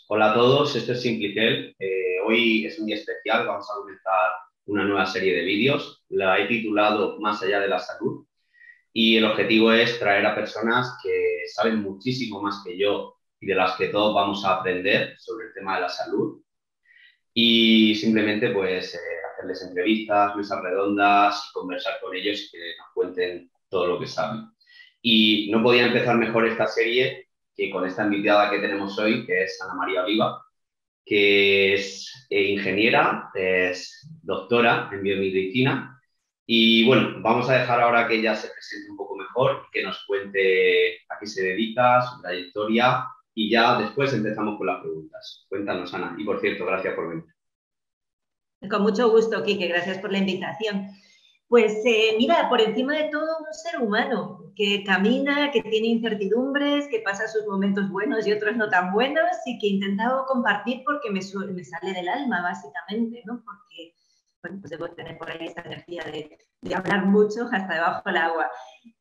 Hola a todos, esto es Simplicel. Hoy es un día especial, vamos a comenzar una nueva serie de vídeos. La he titulado Más allá de la salud y el objetivo es traer a personas que saben muchísimo más que yo y de las que todos vamos a aprender sobre el tema de la salud y simplemente hacerles entrevistas, mesas redondas, conversar con ellos y que nos cuenten todo lo que saben. Y no podía empezar mejor esta serie que con esta invitada que tenemos hoy, que es Ana María Oliva, que es ingeniera, es doctora en biomedicina. Y bueno, vamos a dejar ahora que ella se presente un poco mejor, que nos cuente a qué se dedica, su trayectoria, y ya después empezamos con las preguntas. Cuéntanos, Ana. Y por cierto, gracias por venir. Con mucho gusto, Quique, gracias por la invitación. Pues mira, por encima de todo un ser humano que camina, que tiene incertidumbres, que pasa sus momentos buenos y otros no tan buenos y que he intentado compartir porque me sale del alma, básicamente, ¿no? Porque, bueno, pues debo tener por ahí esta energía de hablar mucho hasta debajo del agua.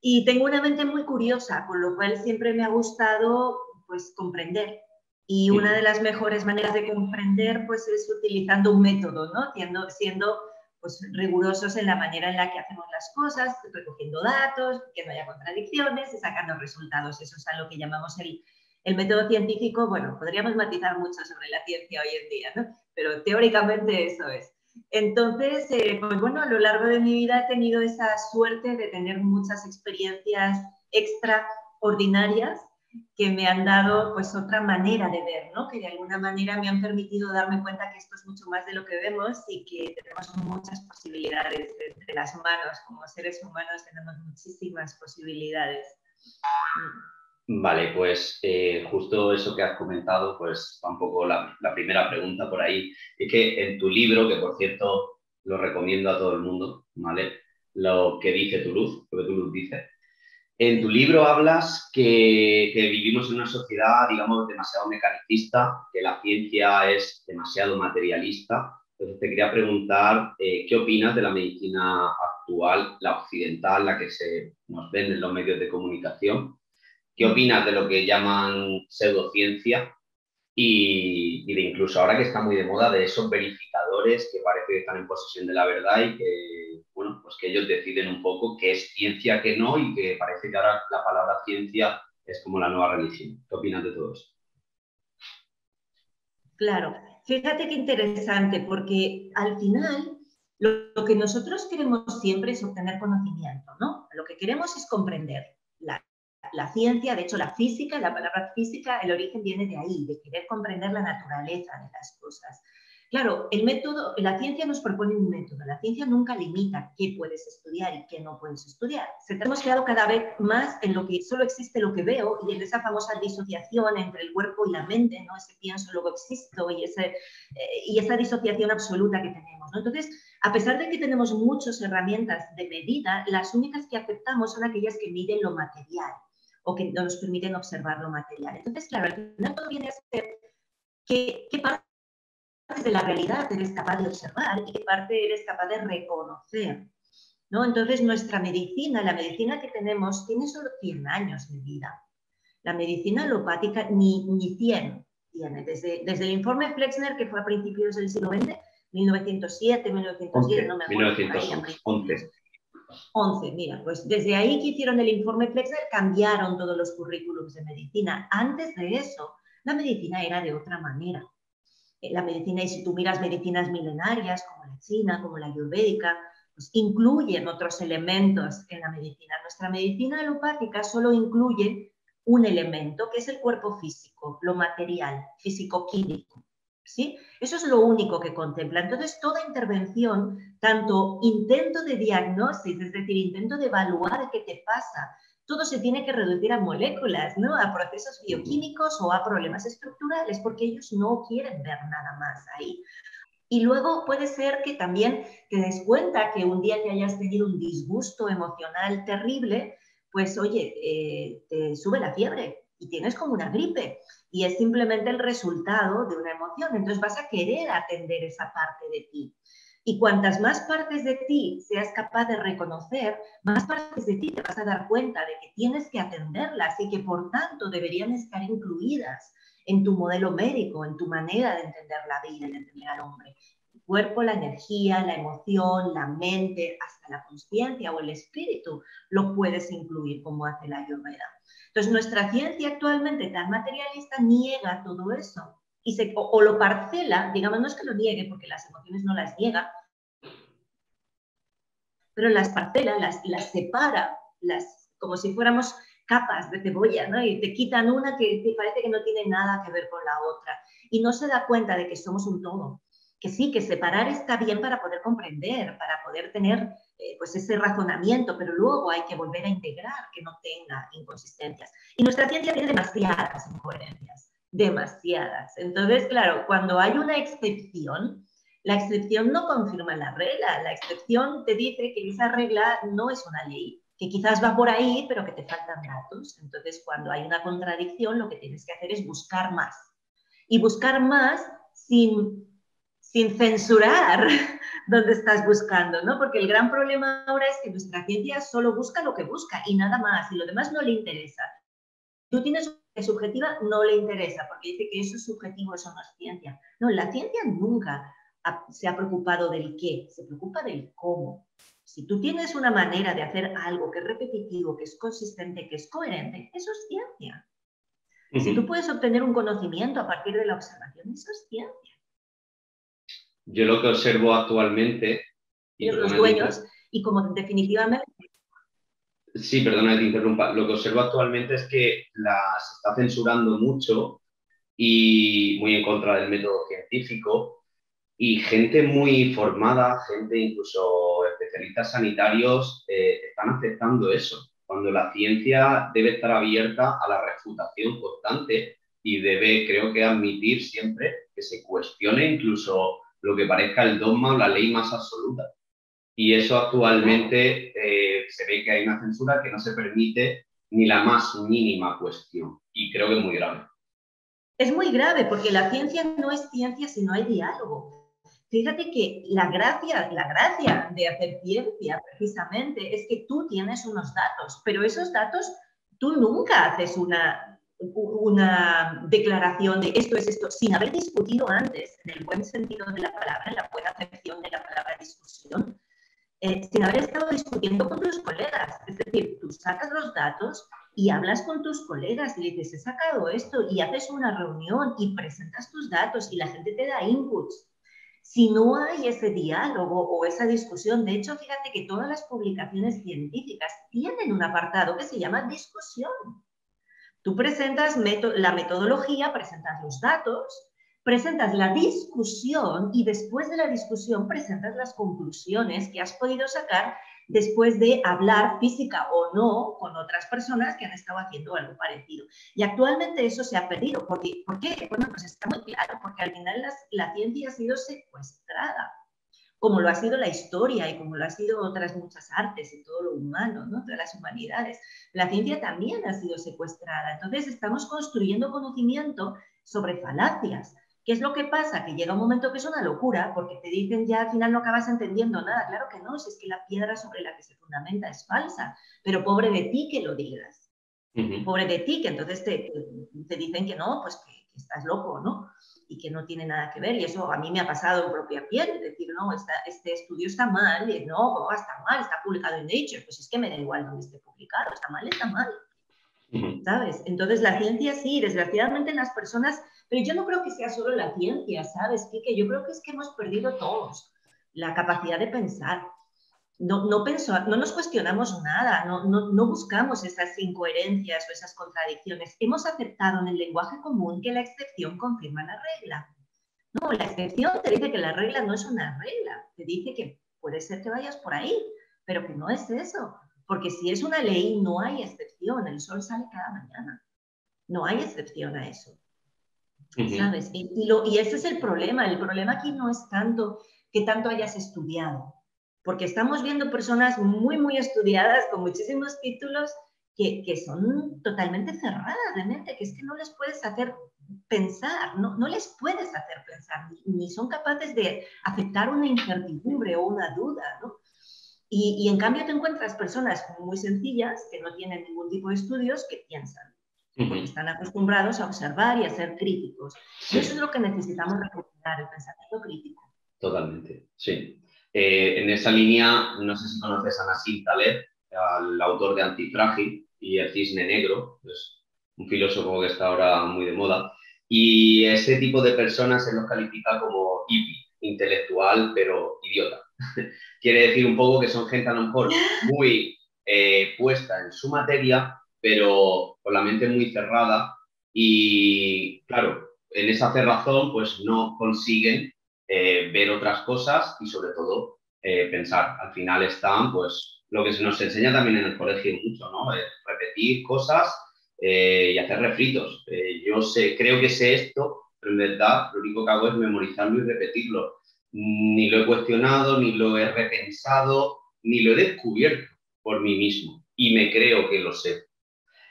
Y tengo una mente muy curiosa, con lo cual siempre me ha gustado, pues, comprender. Y una de las mejores maneras de comprender, pues, es utilizando un método, ¿no? Siendo pues, rigurosos en la manera en la que hacemos las cosas, recogiendo datos, que no haya contradicciones y sacando resultados. Eso es a lo que llamamos el método científico. Bueno, podríamos matizar mucho sobre la ciencia hoy en día, ¿no? Pero teóricamente eso es. Entonces, pues bueno, a lo largo de mi vida he tenido esa suerte de tener muchas experiencias extraordinarias que me han dado pues otra manera de ver, ¿no? Que de alguna manera me han permitido darme cuenta que esto es mucho más de lo que vemos y que tenemos muchas posibilidades entre las manos. Como seres humanos tenemos muchísimas posibilidades. Vale, pues justo eso que has comentado, pues va un poco la primera pregunta por ahí. Es que en tu libro, que por cierto lo recomiendo a todo el mundo, ¿vale? Lo que dice Toulouse, lo que Toulouse dice. En tu libro hablas que vivimos en una sociedad, digamos, demasiado mecanicista, que la ciencia es demasiado materialista. Entonces te quería preguntar, ¿qué opinas de la medicina actual, la occidental, la que nos vende en los medios de comunicación? ¿Qué opinas de lo que llaman pseudociencia y de incluso ahora que está muy de moda de esos verificadores que parece que están en posesión de la verdad y que, bueno, pues que ellos deciden un poco qué es ciencia, qué no, y que parece que ahora la palabra ciencia es como la nueva religión? ¿Qué opinas de todo eso? Claro, fíjate qué interesante, porque al final lo que nosotros queremos siempre es obtener conocimiento, ¿no? Lo que queremos es comprender la ciencia, de hecho la física, la palabra física, el origen viene de ahí, de querer comprender la naturaleza de las cosas. Claro, el método, la ciencia nos propone un método, la ciencia nunca limita qué puedes estudiar y qué no puedes estudiar. Se hemos quedado cada vez más en lo que solo existe lo que veo y en esa famosa disociación entre el cuerpo y la mente, ¿no? Ese pienso, luego existo y esa disociación absoluta que tenemos, ¿no? Entonces, a pesar de que tenemos muchas herramientas de medida, las únicas que aceptamos son aquellas que miden lo material o que nos permiten observar lo material. Entonces, claro, al final todo viene a ser qué partes de la realidad eres capaz de observar y qué parte eres capaz de reconocer, ¿no? Entonces, nuestra medicina, la medicina que tenemos, tiene solo 100 años de vida. La medicina alopática ni 100 tiene. Desde el informe Flexner, que fue a principios del siglo XX, 1907, 1910, no me acuerdo. 1911. 11, mira, pues desde ahí que hicieron el informe Flexner cambiaron todos los currículums de medicina. Antes de eso, la medicina era de otra manera. La medicina, y si tú miras medicinas milenarias como la china, como la ayurvédica, pues incluyen otros elementos en la medicina. Nuestra medicina alopática solo incluye un elemento, que es el cuerpo físico, lo material, físico-químico. ¿Sí? Eso es lo único que contempla. Entonces, toda intervención, tanto intento de diagnóstico, es decir, intento de evaluar qué te pasa, todo se tiene que reducir a moléculas, ¿no? A procesos bioquímicos o a problemas estructurales, porque ellos no quieren ver nada más ahí. Y luego puede ser que también te des cuenta que un día que hayas tenido un disgusto emocional terrible, pues oye, te sube la fiebre y tienes como una gripe y es simplemente el resultado de una emoción. Entonces vas a querer atender esa parte de ti. Y cuantas más partes de ti seas capaz de reconocer, más partes de ti te vas a dar cuenta de que tienes que atenderlas y que por tanto deberían estar incluidas en tu modelo médico, en tu manera de entender la vida, de entender al hombre. El cuerpo, la energía, la emoción, la mente, hasta la consciencia o el espíritu, lo puedes incluir como hace la Ayurveda. Entonces, nuestra ciencia actualmente tan materialista niega todo eso o lo parcela, digamos, no es que lo niegue porque las emociones no las niega, pero las parcela, las separa, como si fuéramos capas de cebolla, ¿no? Y te quitan una que te parece que no tiene nada que ver con la otra. Y no se da cuenta de que somos un todo. Que sí, que separar está bien para poder comprender, para poder tener pues ese razonamiento, pero luego hay que volver a integrar, que no tenga inconsistencias. Y nuestra ciencia tiene demasiadas incoherencias, demasiadas. Entonces, claro, cuando hay una excepción, la excepción no confirma la regla, la excepción te dice que esa regla no es una ley, que quizás va por ahí, pero que te faltan datos. Entonces, cuando hay una contradicción, lo que tienes que hacer es buscar más. Y buscar más sin censurar donde estás buscando, ¿no? Porque el gran problema ahora es que nuestra ciencia solo busca lo que busca y nada más, y lo demás no le interesa. Tú tienes una subjetiva, no le interesa, porque dice que eso es subjetivo, eso no es ciencia. No, la ciencia nunca se ha preocupado del qué, se preocupa del cómo. Si tú tienes una manera de hacer algo que es repetitivo, que es consistente, que es coherente, eso es ciencia. Si tú puedes obtener un conocimiento a partir de la observación, eso es ciencia. Yo lo que observo actualmente... Y los dueños, y como definitivamente... Sí, perdona que te interrumpa. Lo que observo actualmente es que se está censurando mucho y muy en contra del método científico, y gente muy formada, gente incluso especialistas sanitarios, están aceptando eso, cuando la ciencia debe estar abierta a la refutación constante y debe, creo que, admitir siempre que se cuestione incluso lo que parezca el dogma o la ley más absoluta. Y eso actualmente se ve que hay una censura que no se permite ni la más mínima cuestión, y creo que es muy grave. Es muy grave porque la ciencia no es ciencia si no hay diálogo. Fíjate que la gracia de hacer ciencia precisamente es que tú tienes unos datos, pero esos datos tú nunca haces una declaración de esto es esto sin haber discutido antes, en el buen sentido de la palabra, en la buena acepción de la palabra discusión, sin haber estado discutiendo con tus colegas. Es decir, tú sacas los datos y hablas con tus colegas y le dices, he sacado esto, y haces una reunión y presentas tus datos y la gente te da inputs. Si no hay ese diálogo o esa discusión, de hecho, fíjate que todas las publicaciones científicas tienen un apartado que se llama discusión. Tú presentas la metodología, presentas los datos, presentas la discusión y después de la discusión presentas las conclusiones que has podido sacar después de hablar física o no con otras personas que han estado haciendo algo parecido. Y actualmente eso se ha perdido. ¿Por qué? Bueno, pues está muy claro, porque al final la ciencia ha sido secuestrada, como lo ha sido la historia y como lo ha sido otras muchas artes y todo lo humano, ¿no? Todas las humanidades. La ciencia también ha sido secuestrada. Entonces estamos construyendo conocimiento sobre falacias. ¿Qué es lo que pasa? Que llega un momento que es una locura, porque te dicen ya al final no acabas entendiendo nada. Claro que no, si es que la piedra sobre la que se fundamenta es falsa, pero pobre de ti que lo digas. Pobre de ti, que entonces te dicen que no, pues que estás loco, ¿no? Y que no tiene nada que ver. Y eso a mí me ha pasado en propia piel, es decir, no, este estudio está mal, y no, ¿cómo va a estar mal? Está publicado en Nature, pues es que me da igual donde esté publicado, está mal, ¿sabes? Entonces la ciencia sí, desgraciadamente las personas, pero yo no creo que sea solo la ciencia, ¿sabes, Kike? Yo creo que es que hemos perdido todos la capacidad de pensar. No nos cuestionamos nada, no buscamos esas incoherencias o esas contradicciones. Hemos aceptado en el lenguaje común que la excepción confirma la regla. No, la excepción te dice que la regla no es una regla, te dice que puede ser que vayas por ahí, pero que no es eso. Porque si es una ley, no hay excepción, el sol sale cada mañana. No hay excepción a eso. ¿Sabes? Y ese es el problema aquí no es tanto que tanto hayas estudiado, porque estamos viendo personas muy, muy estudiadas, con muchísimos títulos, que son totalmente cerradas de mente, que es que no les puedes hacer pensar, no les puedes hacer pensar, ni son capaces de aceptar una incertidumbre o una duda, ¿no? Y en cambio te encuentras personas muy sencillas, que no tienen ningún tipo de estudios, que piensan. porque están acostumbrados a observar y a ser críticos. Sí. Y eso es lo que necesitamos recuperar, el pensamiento crítico. Totalmente, sí. En esa línea, no sé si conoces a Nassim Taleb, al autor de Antifrágil y El Cisne Negro, es un filósofo que está ahora muy de moda, y ese tipo de personas se los califica como hippie, intelectual, pero idiota. Quiere decir un poco que son gente a lo mejor muy puesta en su materia, pero con la mente muy cerrada y, claro, en esa cerrazón pues no consiguen ver otras cosas y sobre todo pensar. Al final están, pues, lo que se nos enseña también en el colegio mucho, ¿no? Repetir cosas y hacer refritos. Yo creo que sé esto, pero en verdad lo único que hago es memorizarlo y repetirlo. Ni lo he cuestionado, ni lo he repensado, ni lo he descubierto por mí mismo. Y me creo que lo sé.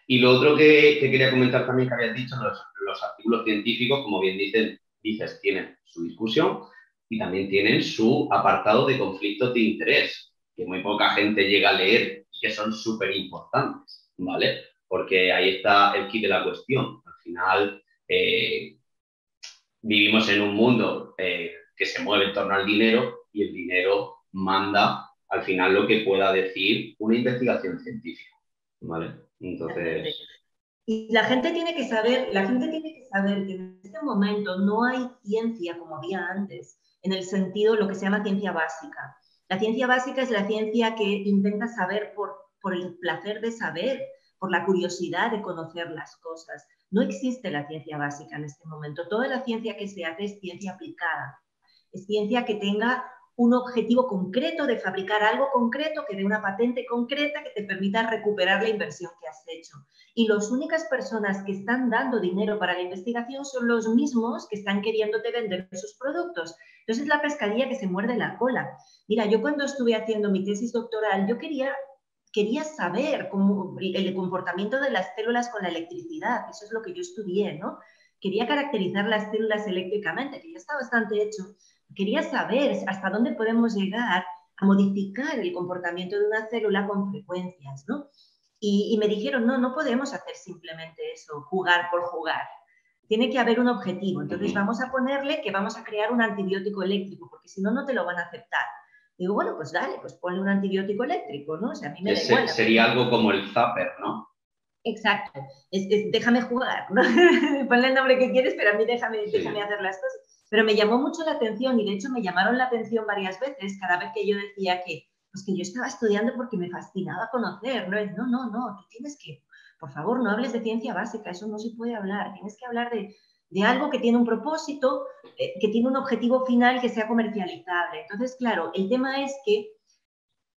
Y lo otro que quería comentar también que habías dicho, los artículos científicos, como bien dices, tienen su discusión y también tienen su apartado de conflictos de interés, que muy poca gente llega a leer y que son súper importantes, ¿vale? Porque ahí está el quid de la cuestión. Al final, vivimos en un mundo que se mueve en torno al dinero y el dinero manda al final lo que pueda decir una investigación científica, ¿vale? Entonces... Y la gente tiene que saber, que en este momento no hay ciencia como había antes, en el sentido lo que se llama ciencia básica. La ciencia básica es la ciencia que intenta saber por el placer de saber, por la curiosidad de conocer las cosas. No existe la ciencia básica en este momento. Toda la ciencia que se hace es ciencia aplicada. Es ciencia que tenga un objetivo concreto de fabricar algo concreto, que dé una patente concreta que te permita recuperar la inversión que has hecho. Y las únicas personas que están dando dinero para la investigación son los mismos que están queriéndote vender sus productos. Entonces es la pescadilla que se muerde la cola. Mira, yo cuando estuve haciendo mi tesis doctoral, yo quería saber cómo, el comportamiento de las células con la electricidad. Eso es lo que yo estudié, ¿no? Quería caracterizar las células eléctricamente, que ya está bastante hecho. Quería saber hasta dónde podemos llegar a modificar el comportamiento de una célula con frecuencias, ¿no? Y me dijeron, no podemos hacer simplemente eso, jugar por jugar. Tiene que haber un objetivo. Entonces vamos a ponerle que vamos a crear un antibiótico eléctrico, porque si no, no te lo van a aceptar. Digo, bueno, pues dale, pues ponle un antibiótico eléctrico, ¿no? O sea, a mí me da igual. Sería algo como el Zapper, ¿no? Exacto. Déjame jugar, ¿no? Ponle el nombre que quieres, pero a mí déjame hacer las cosas. Pero me llamó mucho la atención y de hecho me llamaron la atención varias veces cada vez que yo decía que yo estaba estudiando porque me fascinaba conocer, ¿no? No, tú tienes que, por favor, no hables de ciencia básica, eso no se puede hablar, tienes que hablar de algo que tiene un propósito, que tiene un objetivo final que sea comercializable. Entonces, claro, el tema es que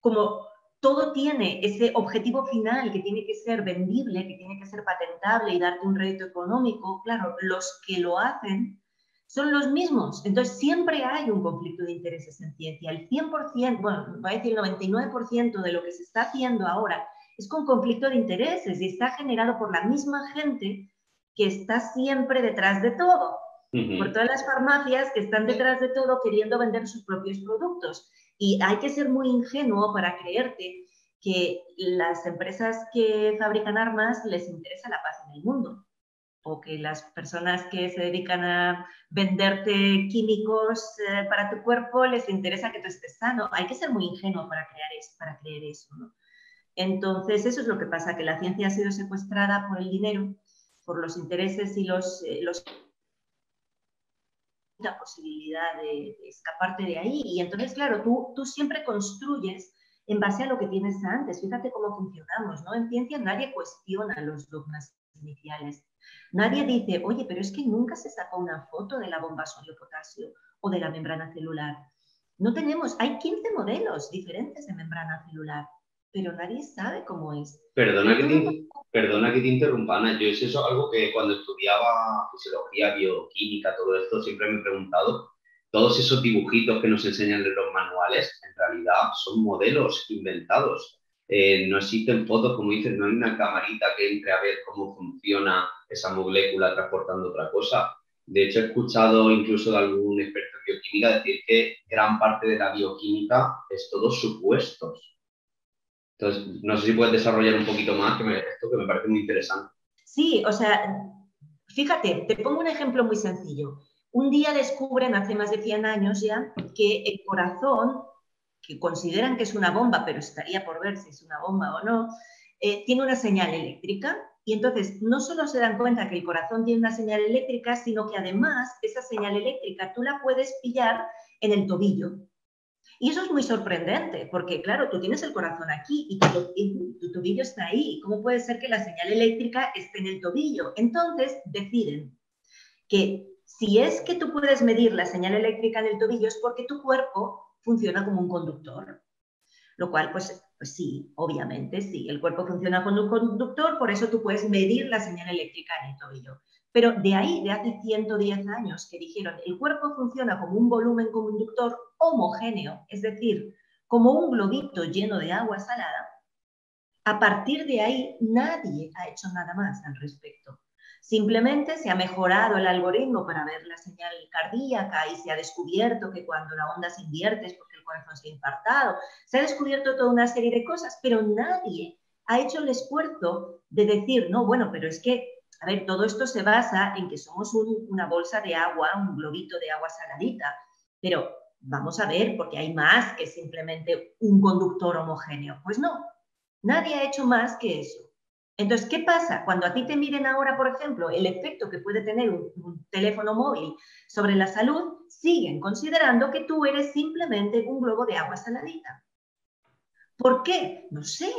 como todo tiene ese objetivo final que tiene que ser vendible, que tiene que ser patentable y darte un rédito económico, claro, los que lo hacen son los mismos. Entonces, siempre hay un conflicto de intereses en ciencia. El 100%, bueno, voy a decir el 99% de lo que se está haciendo ahora es con conflicto de intereses y está generado por la misma gente que está siempre detrás de todo. Por todas las farmacias que están detrás de todo queriendo vender sus propios productos. Y hay que ser muy ingenuo para creerte que las empresas que fabrican armas les interesa la paz en el mundo, o que las personas que se dedican a venderte químicos para tu cuerpo les interesa que tú estés sano. Hay que ser muy ingenuo para creer eso, ¿no? Entonces, eso es lo que pasa, que la ciencia ha sido secuestrada por el dinero, por los intereses y la posibilidad de escaparte de ahí. Y entonces, claro, tú siempre construyes en base a lo que tienes antes. Fíjate cómo funcionamos, ¿no? En ciencia nadie cuestiona los dogmas iniciales. Nadie dice, oye, pero es que nunca se sacó una foto de la bomba sodio-potasio o de la membrana celular. No tenemos, hay 15 modelos diferentes de membrana celular, pero nadie sabe cómo es. Perdona que te interrumpa, Ana. Yo eso es algo que cuando estudiaba fisiología, bioquímica, todo esto, siempre me he preguntado. Todos esos dibujitos que nos enseñan en los manuales, en realidad son modelos inventados. No existen fotos, como dices, no hay una camarita que entre a ver cómo funciona esa molécula transportando otra cosa. De hecho, he escuchado incluso de algún experto en bioquímica decir que gran parte de la bioquímica es todos supuestos. Entonces, no sé si puedes desarrollar un poquito más, esto que me parece muy interesante. Sí, o sea, fíjate, te pongo un ejemplo muy sencillo. Un día descubren, hace más de 100 años ya, que el corazón, que consideran que es una bomba, pero estaría por ver si es una bomba o no, tiene una señal eléctrica. Y entonces no solo se dan cuenta que el corazón tiene una señal eléctrica, sino que además esa señal eléctrica tú la puedes pillar en el tobillo. Y eso es muy sorprendente, porque claro, tú tienes el corazón aquí y tu tobillo está ahí. ¿Cómo puede ser que la señal eléctrica esté en el tobillo? Entonces deciden que si es que tú puedes medir la señal eléctrica en el tobillo es porque tu cuerpo funciona como un conductor. Lo cual, pues sí, obviamente, sí, el cuerpo funciona como un conductor, por eso tú puedes medir la señal eléctrica en el tobillo. Pero de ahí, de hace 110 años, que dijeron, el cuerpo funciona como un volumen conductor homogéneo, es decir, como un globito lleno de agua salada, a partir de ahí nadie ha hecho nada más al respecto. Simplemente se ha mejorado el algoritmo para ver la señal cardíaca y se ha descubierto que cuando la onda se invierte es porque el corazón se ha infartado. Se ha descubierto toda una serie de cosas, pero nadie ha hecho el esfuerzo de decir, no, bueno, pero es que, a ver, todo esto se basa en que somos una bolsa de agua, un globito de agua saladita, pero vamos a ver, porque hay más que simplemente un conductor homogéneo. Pues no, nadie ha hecho más que eso. Entonces, ¿qué pasa? Cuando a ti te miren ahora, por ejemplo, el efecto que puede tener un teléfono móvil sobre la salud, siguen considerando que tú eres simplemente un globo de agua saladita. ¿Por qué? No sé.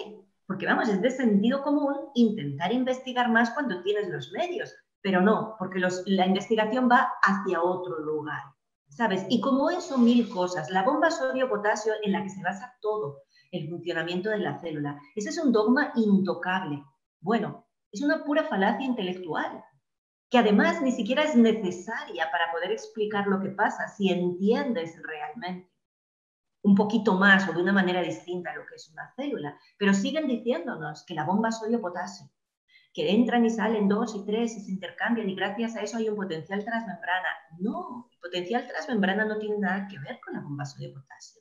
Porque vamos, es de sentido común intentar investigar más cuando tienes los medios, pero no, porque la investigación va hacia otro lugar, ¿sabes? Y como eso, mil cosas. La bomba sodio-potasio en la que se basa todo el funcionamiento de la célula. Ese es un dogma intocable. Bueno, es una pura falacia intelectual, que además ni siquiera es necesaria para poder explicar lo que pasa si entiendes realmente un poquito más o de una manera distinta a lo que es una célula. Pero siguen diciéndonos que la bomba sodio-potasio, que entran y salen 2 y 3 y se intercambian y gracias a eso hay un potencial transmembrana. No, el potencial transmembrana no tiene nada que ver con la bomba sodio-potasio,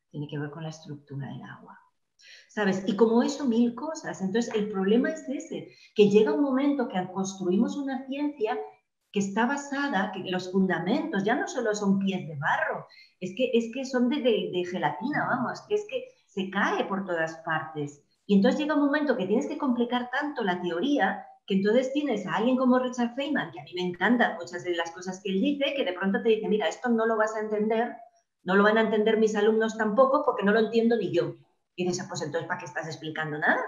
tiene que ver con la estructura del agua. ¿Sabes? Y como eso, mil cosas. Entonces, el problema es ese, que llega un momento que construimos una ciencia que está basada, que los fundamentos ya no solo son pies de barro, es que son de gelatina, vamos, que es que se cae por todas partes. Y entonces llega un momento que tienes que complicar tanto la teoría que entonces tienes a alguien como Richard Feynman, que a mí me encantan muchas de las cosas que él dice, que de pronto te dice, mira, esto no lo vas a entender, no lo van a entender mis alumnos tampoco porque no lo entiendo ni yo. Y dices, pues entonces, ¿para qué estás explicando nada?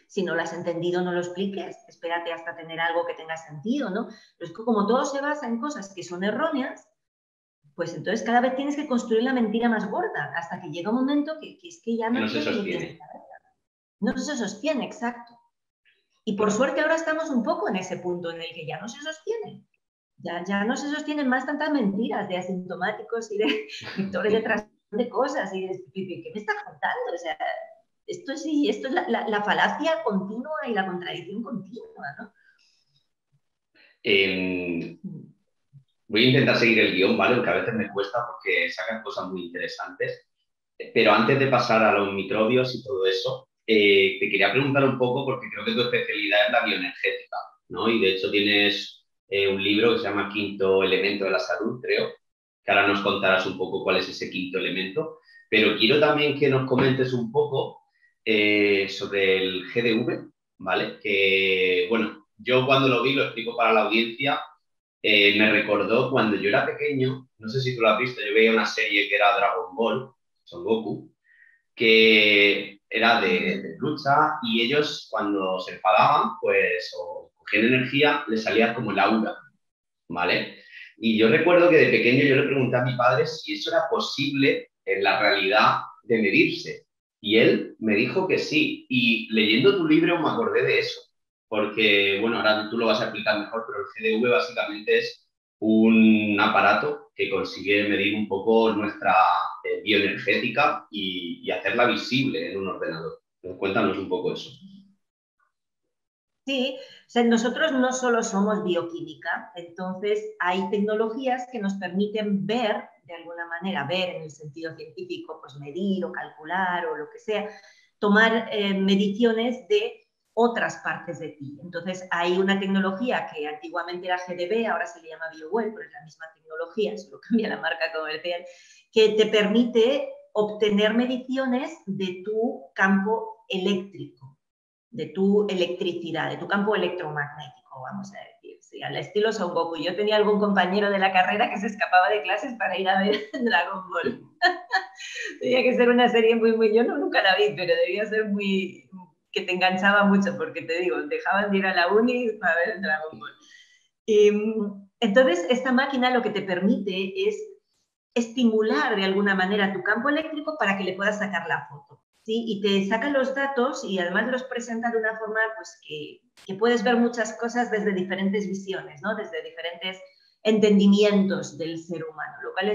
Si no lo has entendido, no lo expliques, espérate hasta tener algo que tenga sentido, ¿no? Pero es que como todo se basa en cosas que son erróneas, pues entonces cada vez tienes que construir la mentira más gorda, hasta que llega un momento que es que ya Que no no se tiene ni pies sostiene. ni cabeza. No se sostiene, exacto. Y por Claro. suerte ahora estamos un poco en ese punto en el que ya no se sostiene. Ya no se sostienen más tantas mentiras de asintomáticos y de vectores de transmisión de cosas. Y de, ¿qué me estás contando? O sea, esto es la falacia continua y la contradicción continua, ¿no? Eh, Voy a intentar seguir el guión, ¿vale? Aunque a veces me cuesta porque sacan cosas muy interesantes. Pero antes de pasar a los microbios y todo eso, te quería preguntar un poco, porque creo que tu especialidad es la bioenergética, ¿no? Y de hecho tienes un libro que se llama Quinto Elemento de la Salud, creo, que ahora nos contarás un poco cuál es ese quinto elemento. Pero quiero también que nos comentes un poco sobre el GDV, ¿vale? Que, bueno, yo cuando lo vi, lo explico para la audiencia, me recordó cuando yo era pequeño, no sé si tú lo has visto, yo veía una serie que era Dragon Ball, Son Goku, que era de lucha y ellos cuando se enfadaban, pues o cogían energía, les salía como el aura, ¿vale? Y yo recuerdo que de pequeño yo le pregunté a mi padre si eso era posible en la realidad de medirse. Y él me dijo que sí. Y leyendo tu libro me acordé de eso. Porque, bueno, ahora tú lo vas a explicar mejor, pero el GDV básicamente es un aparato que consigue medir un poco nuestra bioenergética y hacerla visible en un ordenador. Entonces, cuéntanos un poco eso. Sí, o sea, nosotros no solo somos bioquímica, entonces hay tecnologías que nos permiten ver, de alguna manera, ver en el sentido científico, pues medir o calcular o lo que sea, tomar mediciones de otras partes de ti. Entonces, hay una tecnología que antiguamente era GDB, ahora se le llama BioWell, pero es la misma tecnología, solo cambia la marca comercial, que te permite obtener mediciones de tu campo eléctrico, de tu electricidad, de tu campo electromagnético, vamos a decir. Sí, al estilo Son Goku. Yo tenía algún compañero de la carrera que se escapaba de clases para ir a ver Dragon Ball. Tenía que ser una serie muy, yo nunca la vi, pero debía ser muy, que te enganchaba mucho, porque te digo, dejaban de ir a la uni para ver Dragon Ball. Y, entonces, esta máquina lo que te permite es estimular de alguna manera tu campo eléctrico para que le puedas sacar la foto, ¿sí? Y te saca los datos y además los presenta de una forma pues, que puedes ver muchas cosas desde diferentes visiones, ¿no? Desde diferentes entendimientos del ser humano, lo cual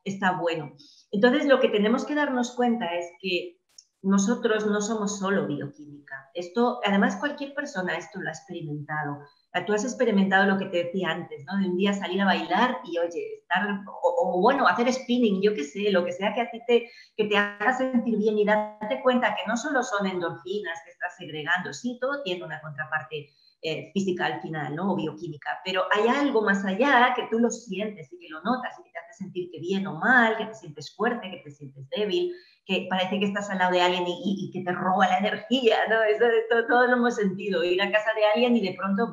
está bueno. Entonces, lo que tenemos que darnos cuenta es que nosotros no somos solo bioquímica. Esto, además, cualquier persona esto lo ha experimentado. Tú has experimentado lo que te decía antes, ¿no? De un día salir a bailar y, oye, estar, bueno, hacer spinning, yo qué sé, lo que sea que a ti que te haga sentir bien y darte cuenta que no solo son endorfinas que estás segregando, sí, todo tiene una contraparte física al final, ¿no? O bioquímica, pero hay algo más allá que tú lo sientes y que lo notas y que te hace sentirte bien o mal, que te sientes fuerte, que te sientes débil, que parece que estás al lado de alguien y que te roba la energía, ¿no? Eso todo lo hemos sentido, ir a casa de alguien y de pronto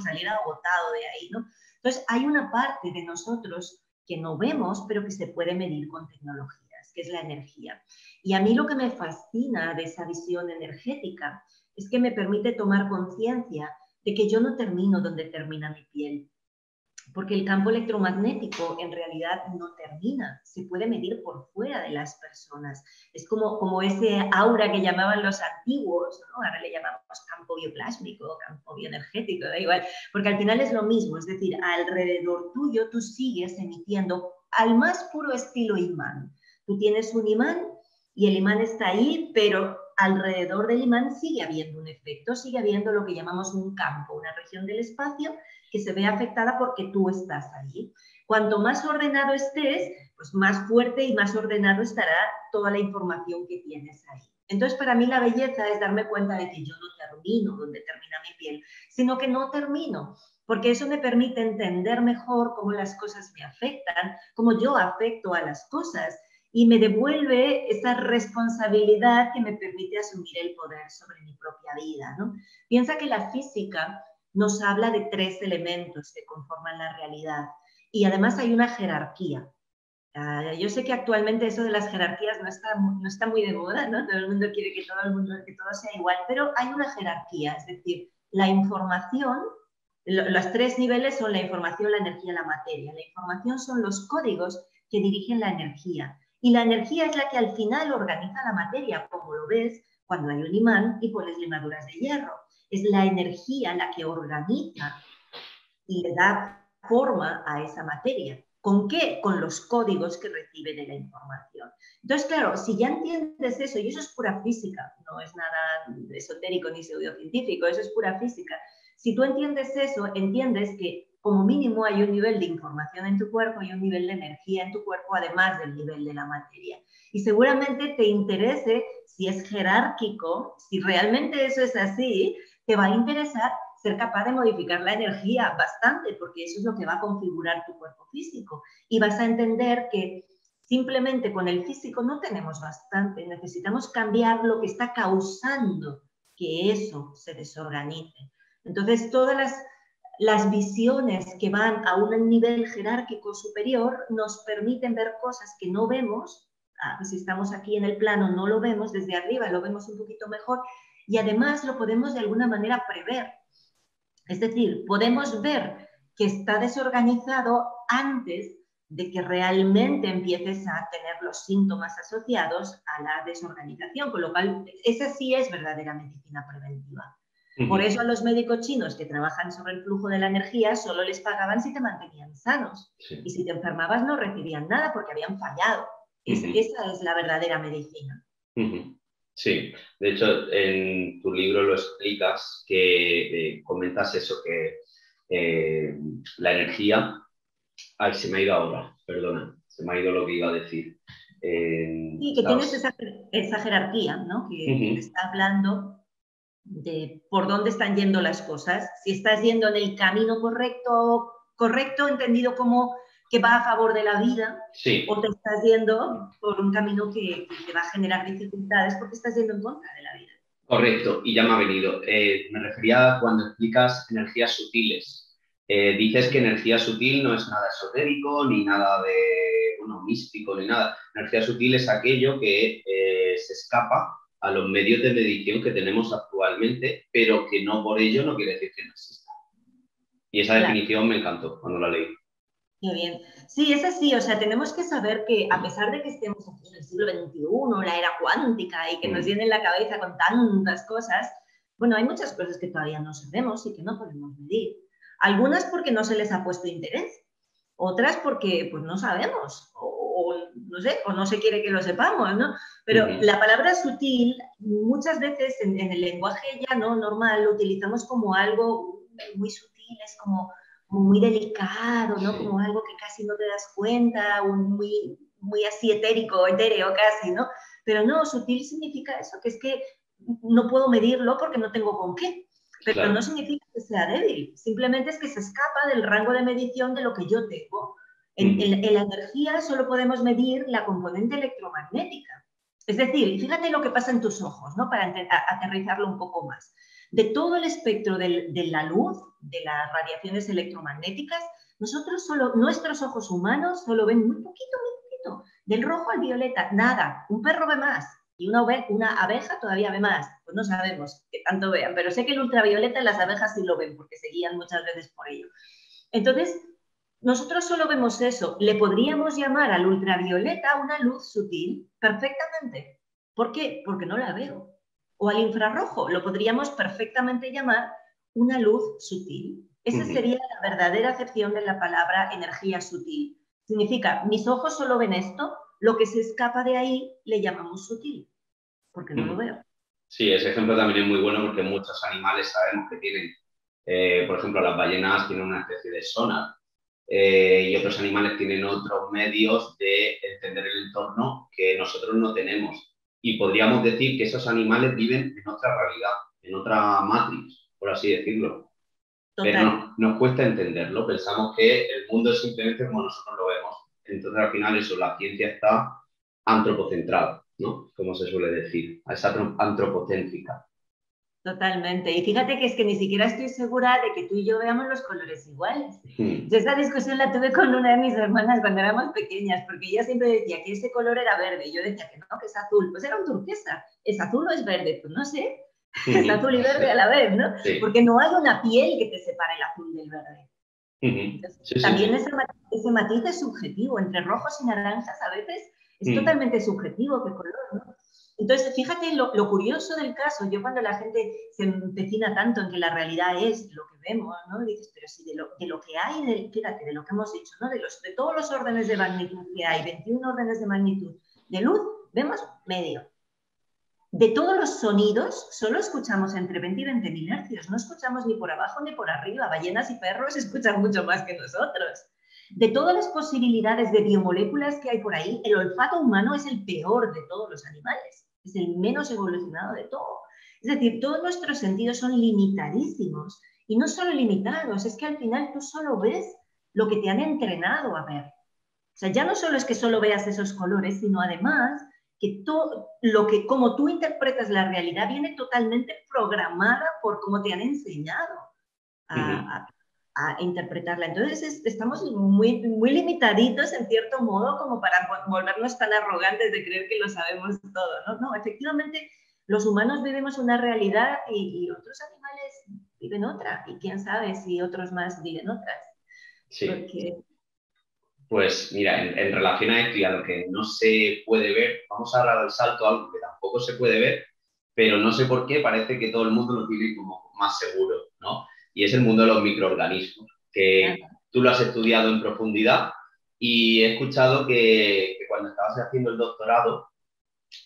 salir agotado de ahí, ¿no? Entonces, hay una parte de nosotros que no vemos, pero que se puede medir con tecnologías, que es la energía. Y a mí lo que me fascina de esa visión energética es que me permite tomar conciencia de que yo no termino donde termina mi piel, porque el campo electromagnético en realidad no termina, se puede medir por fuera de las personas. Es como ese aura que llamaban los antiguos, ¿no? Ahora le llamamos campo bioplásmico, campo bioenergético, da igual, porque al final es lo mismo, es decir, alrededor tuyo tú sigues emitiendo al más puro estilo imán. Tú tienes un imán y el imán está ahí, pero alrededor del imán sigue habiendo un efecto, sigue habiendo lo que llamamos un campo, una región del espacio que se ve afectada porque tú estás ahí. Cuanto más ordenado estés, pues más fuerte y más ordenado estará toda la información que tienes ahí. Entonces, para mí la belleza es darme cuenta de que yo no termino donde termina mi piel, sino que no termino, porque eso me permite entender mejor cómo las cosas me afectan, cómo yo afecto a las cosas, y me devuelve esa responsabilidad que me permite asumir el poder sobre mi propia vida, ¿no? Piensa que la física nos habla de 3 elementos que conforman la realidad y además hay una jerarquía. Yo sé que actualmente eso de las jerarquías no está muy de moda, ¿no? Todo el mundo quiere que que todo sea igual, pero hay una jerarquía, es decir, la información, los 3 niveles son la información, la energía y la materia. La información son los códigos que dirigen la energía y la energía es la que al final organiza la materia, como lo ves cuando hay un imán y pones limaduras de hierro. Es la energía la que organiza y le da forma a esa materia. ¿Con qué? Con los códigos que recibe de la información. Entonces, claro, si ya entiendes eso, y eso es pura física, no es nada esotérico ni pseudocientífico, eso es pura física. Si tú entiendes eso, entiendes que como mínimo hay un nivel de información en tu cuerpo y un nivel de energía en tu cuerpo, además del nivel de la materia. Y seguramente te interese, si es jerárquico, si realmente eso es así, te va a interesar ser capaz de modificar la energía bastante, porque eso es lo que va a configurar tu cuerpo físico. Y vas a entender que simplemente con el físico no tenemos bastante, necesitamos cambiar lo que está causando que eso se desorganice. Entonces, todas las visiones que van a un nivel jerárquico superior nos permiten ver cosas que no vemos. Si estamos aquí en el plano no lo vemos, desde arriba lo vemos un poquito mejor y además lo podemos de alguna manera prever. Es decir, podemos ver que está desorganizado antes de que realmente empieces a tener los síntomas asociados a la desorganización, con lo cual esa sí es verdadera medicina preventiva. Por eso a los médicos chinos que trabajan sobre el flujo de la energía solo les pagaban si te mantenían sanos. Sí. Y si te enfermabas no recibían nada porque habían fallado. Esa es la verdadera medicina. Sí, de hecho en tu libro lo explicas, que comentas eso, que la energía... Ay, se me ha ido ahora, perdona, se me ha ido lo que iba a decir. Sí, que tienes esa jerarquía, ¿no? Que te está hablando. de por dónde están yendo las cosas, si estás yendo en el camino correcto, correcto entendido como que va a favor de la vida, Sí, o te estás yendo por un camino que te va a generar dificultades porque estás yendo en contra de la vida. correcto, y ya me ha venido. Me refería a cuando explicas energías sutiles. Dices que energía sutil no es nada esotérico, ni nada de, bueno, místico, ni nada. Energía sutil es aquello que se escapa a los medios de medición que tenemos actualmente, pero que no por ello no quiere decir que no exista. Y esa Claro. definición me encantó cuando la leí. Qué bien. Sí, es así. O sea, tenemos que saber que a pesar de que estemos aquí en el siglo XXI, la era cuántica, y que nos Mm, llenen la cabeza con tantas cosas, bueno, hay muchas cosas que todavía no sabemos y que no podemos medir. Algunas porque no se les ha puesto interés, otras porque pues no sabemos, no sé, o no se quiere que lo sepamos, ¿no? Pero ujú. la palabra sutil muchas veces en el lenguaje ya no normal lo utilizamos como algo muy sutil, es como muy delicado, ¿no? Como Sí, algo que casi no te das cuenta, muy, muy así etérico, etéreo casi, ¿no? Pero no, sutil significa eso, que es que no puedo medirlo porque no tengo con qué. Pero no claro. significa que sea débil, simplemente es que se escapa del rango de medición de lo que yo tengo. Ujú. En la energía solo podemos medir la componente electromagnética. Es decir, fíjate lo que pasa en tus ojos, ¿no? Para aterrizarlo un poco más. De todo el espectro de la luz, de las radiaciones electromagnéticas, nuestros ojos humanos solo ven muy poquito, muy poquito. Del rojo al violeta, nada. Un perro ve más y una abeja todavía ve más. Pues no sabemos qué tanto vean, pero sé que el ultravioleta las abejas sí lo ven porque se guían muchas veces por ello. Entonces, nosotros solo vemos eso. Le podríamos llamar al ultravioleta una luz sutil perfectamente. ¿Por qué? Porque no la veo. O al infrarrojo lo podríamos perfectamente llamar una luz sutil. Esa Ujú. sería la verdadera acepción de la palabra energía sutil. Significa, mis ojos solo ven esto, lo que se escapa de ahí le llamamos sutil, porque no lo Ujú. veo. Sí, ese ejemplo también es muy bueno porque muchos animales sabemos que tienen, por ejemplo, las ballenas tienen una especie de sonar y otros animales tienen otros medios de entender el entorno que nosotros no tenemos. Y podríamos decir que esos animales viven en otra realidad, en otra matrix, por así decirlo. Pero Total. nos cuesta entenderlo, pensamos que el mundo es simplemente como nosotros lo vemos. Entonces, al final, eso, la ciencia está antropocentrada, ¿no? Como se suele decir, es antropocéntrica. Totalmente. Y fíjate que es que ni siquiera estoy segura de que tú y yo veamos los colores iguales. Hmm. Yo esta discusión la tuve con una de mis hermanas cuando éramos pequeñas, porque ella siempre decía que ese color era verde. Y yo decía que no, que es azul. Pues era un turquesa. ¿Es azul o es verde? Pues no sé. Es azul y verde a la vez, ¿no? Sí. Porque no hay una piel que te separe el azul del verde. Entonces, Sí, sí, también sí. ese matiz es subjetivo. Entre rojos y naranjas a veces es Hmm. totalmente subjetivo qué color, ¿no? Entonces, fíjate lo curioso del caso. Yo cuando la gente se empecina tanto en que la realidad es lo que vemos, ¿no? Dices, pero si de lo que hay, fíjate, de lo que hemos dicho, ¿no? De todos los órdenes de magnitud que hay, 21 órdenes de magnitud de luz, vemos medio. De todos los sonidos, solo escuchamos entre 20 y 20 mil hercios. No escuchamos ni por abajo ni por arriba. Ballenas y perros escuchan mucho más que nosotros. De todas las posibilidades de biomoléculas que hay por ahí, el olfato humano es el peor de todos los animales. Es el menos evolucionado de todo. Es decir, todos nuestros sentidos son limitadísimos. Y no solo limitados, es que al final tú solo ves lo que te han entrenado a ver. O sea, ya no solo es que solo veas esos colores, sino además que todo lo que, como tú interpretas la realidad, viene totalmente programada por cómo te han enseñado Ujú. a, a interpretarla. Entonces, estamos muy, muy limitaditos en cierto modo como para volvernos tan arrogantes de creer que lo sabemos todo, ¿no? No, efectivamente, los humanos vivimos una realidad y otros animales viven otra. Y quién sabe si otros más viven otras. Sí. Porque, Pues mira, en relación a esto y a lo que no se puede ver, vamos a dar el salto a algo que tampoco se puede ver, pero no sé por qué parece que todo el mundo lo tiene como más seguro, ¿no? Y es el mundo de los microorganismos, que tú lo has estudiado en profundidad y he escuchado que cuando estabas haciendo el doctorado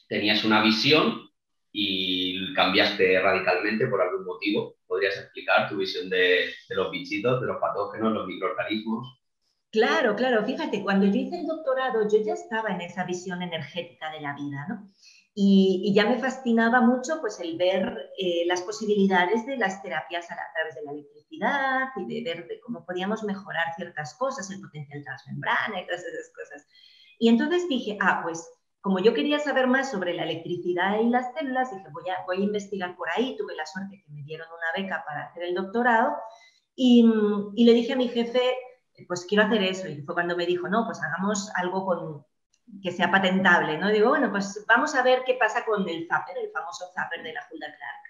tenías una visión y cambiaste radicalmente por algún motivo. ¿Podrías explicar tu visión de los bichitos, de los patógenos, los microorganismos? claro, claro, fíjate, cuando yo hice el doctorado yo ya estaba en esa visión energética de la vida, ¿no? Y ya me fascinaba mucho pues, el ver las posibilidades de las terapias a través de la electricidad y de ver de cómo podíamos mejorar ciertas cosas, el potencial transmembrana y todas esas cosas. Y entonces dije, pues como yo quería saber más sobre la electricidad y las células, dije, voy a investigar por ahí. Tuve la suerte que me dieron una beca para hacer el doctorado y le dije a mi jefe, pues quiero hacer eso. Y fue cuando me dijo, no, pues hagamos algo que sea patentable, ¿no? Digo, bueno, pues vamos a ver qué pasa con el zapper, el famoso zapper de la Hulda Clark.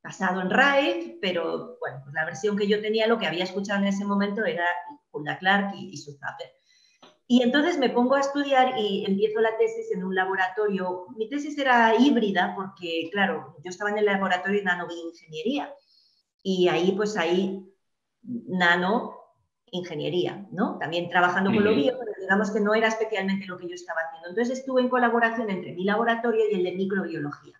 Basado en Rife, pero bueno, pues la versión que yo tenía, lo que había escuchado en ese momento era Hulda Clark y su zapper. Y entonces me pongo a estudiar y empiezo la tesis en un laboratorio. Mi tesis era híbrida porque, claro, yo estaba en el laboratorio de nanobioingeniería y ahí nanoingeniería, ¿no? También trabajando con lo bio, pero digamos que no era especialmente lo que yo estaba haciendo. Entonces estuve en colaboración entre mi laboratorio y el de microbiología.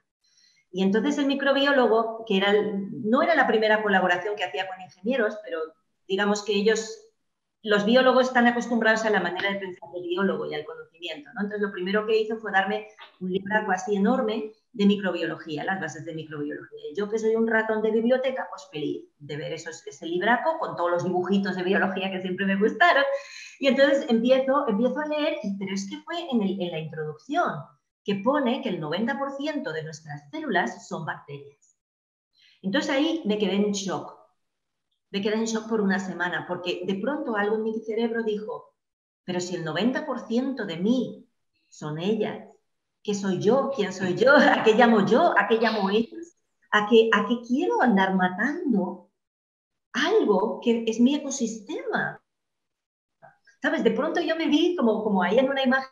Y entonces el microbiólogo, que no era la primera colaboración que hacía con ingenieros, pero digamos que los biólogos están acostumbrados a la manera de pensar del biólogo y al conocimiento, ¿no? Entonces lo primero que hizo fue darme un libraco así enorme de microbiología, las bases de microbiología. Y yo, que soy un ratón de biblioteca, pues feliz de ver ese libraco con todos los dibujitos de biología que siempre me gustaron. Y entonces empiezo a leer, pero es que fue en la introducción que pone que el 90% de nuestras células son bacterias. Entonces ahí me quedé en shock. Me quedé en shock por una semana, porque de pronto algo en mi cerebro dijo, pero si el 90% de mí son ellas, ¿qué soy yo? ¿Quién soy yo? ¿A qué llamo yo? ¿A qué llamo ellas? ¿A qué quiero andar matando algo que es mi ecosistema? ¿Sabes? De pronto yo me vi como ahí en una imagen,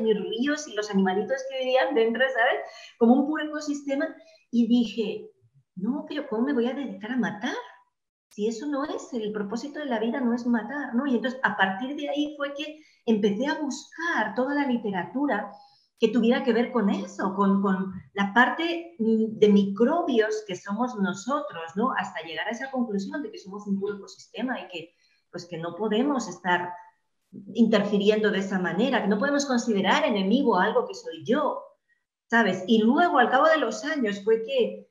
mis ríos y los animalitos que vivían dentro, ¿sabes? Como un puro ecosistema. Y dije, no, pero ¿cómo me voy a dedicar a matar? Si eso no es, el propósito de la vida no es matar, ¿no? Y entonces a partir de ahí fue que empecé a buscar toda la literatura que tuviera que ver con eso, con la parte de microbios que somos nosotros, ¿no? Hasta llegar a esa conclusión de que somos un puro ecosistema y que, pues, que no podemos estar interfiriendo de esa manera, que no podemos considerar enemigo a algo que soy yo, ¿sabes? Y luego, al cabo de los años, fue que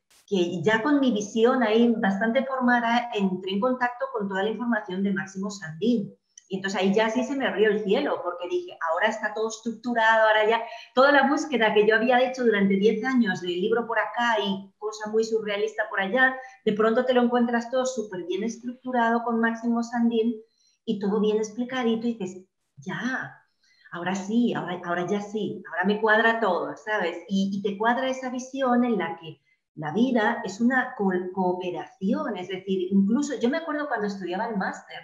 ya con mi visión ahí bastante formada, entré en contacto con toda la información de Máximo Sandín. Y entonces ahí ya sí se me abrió el cielo, porque dije, ahora está todo estructurado, ahora ya toda la búsqueda que yo había hecho durante 10 años del libro por acá y cosa muy surrealista por allá, de pronto te lo encuentras todo súper bien estructurado con Máximo Sandín y todo bien explicadito y dices, ya, ahora sí, ahora ya sí, ahora me cuadra todo, ¿sabes? Y te cuadra esa visión en la que la vida es una cooperación, es decir, incluso yo me acuerdo cuando estudiaba el máster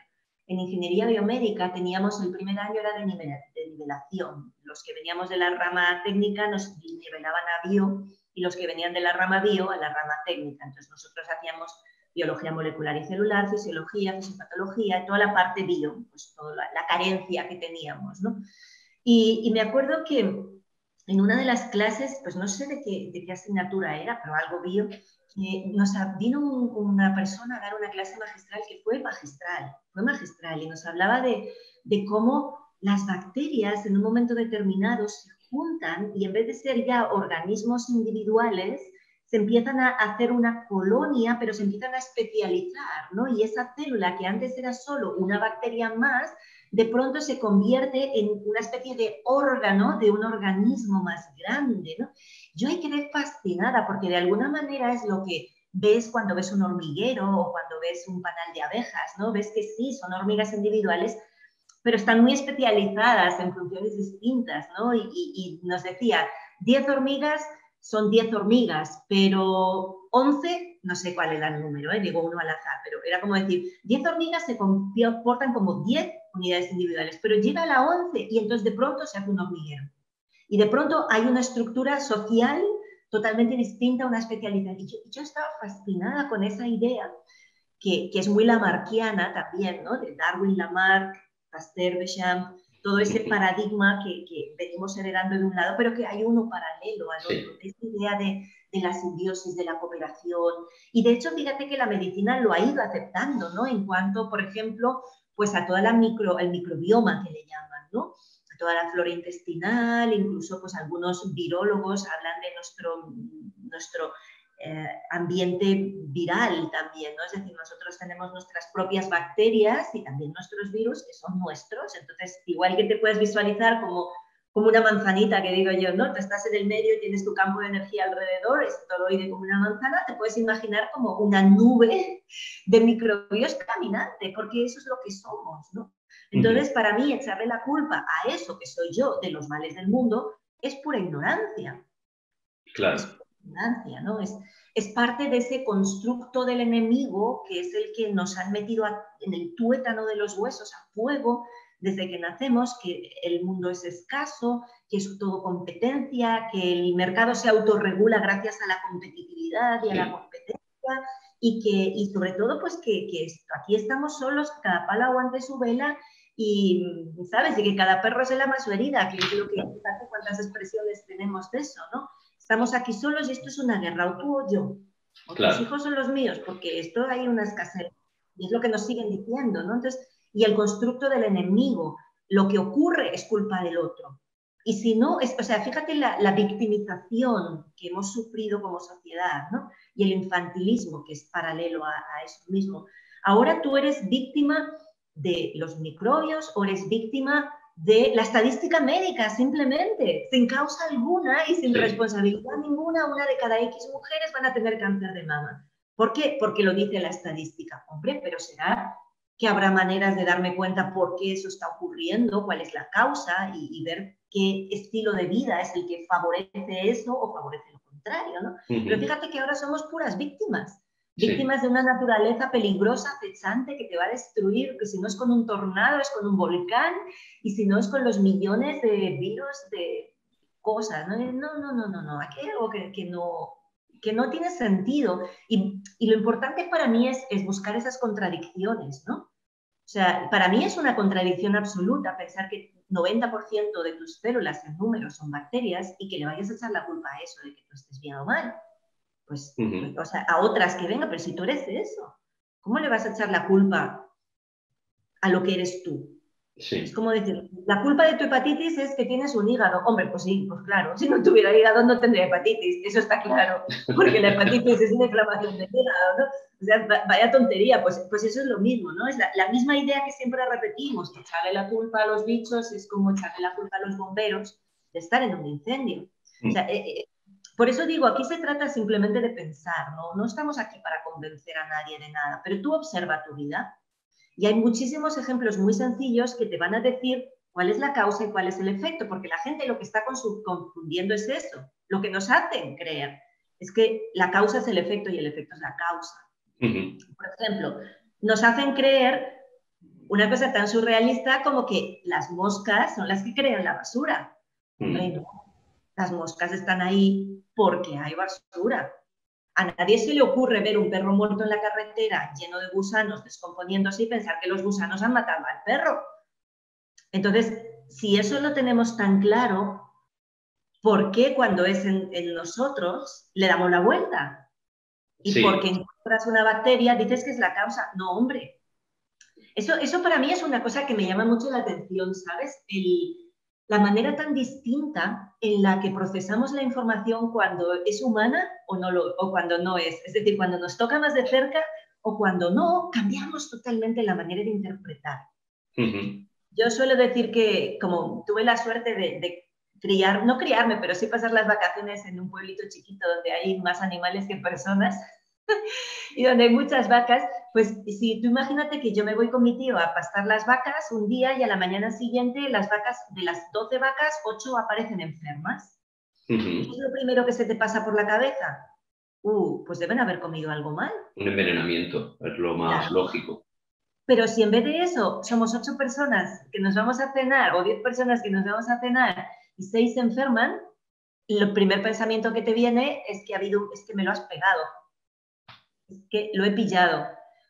en ingeniería biomédica, teníamos el primer año era de nivelación. Los que veníamos de la rama técnica nos nivelaban a bio y los que venían de la rama bio a la rama técnica. Entonces nosotros hacíamos biología molecular y celular, fisiología, fisiopatología, toda la parte bio, pues toda la carencia que teníamos, ¿no? Y me acuerdo que en una de las clases, pues no sé de qué asignatura era, pero algo bio, vino una persona a dar una clase magistral que fue magistral y nos hablaba de cómo las bacterias en un momento determinado se juntan y en vez de ser ya organismos individuales, se empiezan a hacer una colonia, pero se empiezan a especializar, ¿no? Y esa célula que antes era solo una bacteria más, de pronto se convierte en una especie de órgano de un organismo más grande, ¿no? Yo ahí quedé fascinada porque de alguna manera es lo que ves cuando ves un hormiguero o cuando ves un panal de abejas, ¿no? Ves que sí, son hormigas individuales, pero están muy especializadas en funciones distintas, ¿no? Y nos decía, 10 hormigas son 10 hormigas, pero 11, no sé cuál era el número, digo uno al azar, pero era como decir, 10 hormigas se comportan como 10 unidades individuales, pero llega a la 11 y entonces de pronto se hace un hormiguero. Y de pronto hay una estructura social totalmente distinta, una especialidad. Y yo estaba fascinada con esa idea, que es muy lamarckiana también, ¿no? De Darwin, Lamarck, Pasteur, Béchamp, todo ese paradigma que venimos heredando de un lado, pero que hay uno paralelo al otro, esta idea de la simbiosis, de la cooperación. Y de hecho, fíjate que la medicina lo ha ido aceptando, ¿no? En cuanto, por ejemplo, pues a toda el microbioma que le llaman, ¿no? toda la flora intestinal, incluso pues algunos virólogos hablan de nuestro ambiente viral también, ¿no? Es decir, nosotros tenemos nuestras propias bacterias y también nuestros virus que son nuestros, entonces igual que te puedes visualizar como una manzanita, que digo yo, ¿no? Tú estás en el medio y tienes tu campo de energía alrededor, es toroide como una manzana, te puedes imaginar como una nube de microbios caminante, porque eso es lo que somos, ¿no? Entonces, para mí, echarle la culpa a eso que soy yo, de los males del mundo, es pura ignorancia. Claro. Es pura ignorancia, ¿no? Es parte de ese constructo del enemigo, que es el que nos han metido en el tuétano de los huesos a fuego, desde que nacemos, que el mundo es escaso, que es todo competencia, que el mercado se autorregula gracias a la competitividad y a la competencia, y sobre todo pues que aquí estamos solos, cada palo aguante su vela, y sabes, y que cada perro se lama su herida, que es lo que hace, cuántas expresiones tenemos de eso, ¿no? Estamos aquí solos y esto es una guerra, o tú o yo, o tus hijos son los míos, porque esto hay una escasez, y es lo que nos siguen diciendo, ¿no? Entonces, y el constructo del enemigo, lo que ocurre es culpa del otro. Y si no, o sea, fíjate la victimización que hemos sufrido como sociedad, ¿no? Y el infantilismo, que es paralelo a eso mismo. Ahora tú eres víctima de los microbios o eres víctima de la estadística médica, simplemente, sin causa alguna y sin responsabilidad ninguna, una de cada X mujeres van a tener cáncer de mama. ¿Por qué? Porque lo dice la estadística. Hombre, pero será que habrá maneras de darme cuenta por qué eso está ocurriendo, cuál es la causa y ver qué estilo de vida es el que favorece eso o favorece lo contrario, ¿no? Pero fíjate que ahora somos puras víctimas. Víctimas de una naturaleza peligrosa, acechante, que te va a destruir, que si no es con un tornado, es con un volcán, y si no es con los millones de virus, de cosas, ¿no? No. Aquí hay algo que no tiene sentido. Y lo importante para mí es buscar esas contradicciones, ¿no? O sea, para mí es una contradicción absoluta pensar que 90% de tus células en número son bacterias y que le vayas a echar la culpa a eso de que tú estés bien o mal. Pues, o sea, a otras que vengan, pero si tú eres eso, ¿cómo le vas a echar la culpa a lo que eres tú? Sí. Es como decir, la culpa de tu hepatitis es que tienes un hígado. Hombre, pues sí, pues claro, si no tuviera hígado no tendría hepatitis, eso está claro, porque la hepatitis es una inflamación del hígado, ¿no? O sea, vaya tontería, pues eso es lo mismo, ¿no? Es la misma idea que siempre repetimos, que echarle la culpa a los bichos es como echarle la culpa a los bomberos de estar en un incendio. O sea, por eso digo, aquí se trata simplemente de pensar, ¿no? No estamos aquí para convencer a nadie de nada, pero tú observa tu vida y hay muchísimos ejemplos muy sencillos que te van a decir cuál es la causa y cuál es el efecto, porque la gente lo que está confundiendo es eso. Lo que nos hacen creer es que la causa es el efecto y el efecto es la causa. Por ejemplo, nos hacen creer una cosa tan surrealista como que las moscas son las que crean la basura. Hombre, no. Las moscas están ahí porque hay basura. A nadie se le ocurre ver un perro muerto en la carretera lleno de gusanos descomponiéndose y pensar que los gusanos han matado al perro. Entonces, si eso lo tenemos tan claro, ¿por qué cuando es en nosotros le damos la vuelta? Y porque encuentras una bacteria dices que es la causa. No, hombre. Eso para mí es una cosa que me llama mucho la atención, ¿sabes? La manera tan distinta en la que procesamos la información cuando es humana o cuando no es. Es decir, cuando nos toca más de cerca o cuando no, cambiamos totalmente la manera de interpretar. Yo suelo decir que como tuve la suerte de no criarme, pero sí pasar las vacaciones en un pueblito chiquito donde hay más animales que personas y donde hay muchas vacas, pues si tú imagínate que yo me voy con mi tío a pastar las vacas un día y a la mañana siguiente las vacas, de las 12 vacas, 8 aparecen enfermas. ¿Qué es lo primero que se te pasa por la cabeza? Pues deben haber comido algo mal. Un envenenamiento, es lo más lógico. Pero si en vez de eso somos 8 personas que nos vamos a cenar o 10 personas que nos vamos a cenar y 6 se enferman, el primer pensamiento que te viene es que me lo has pegado. Es que lo he pillado.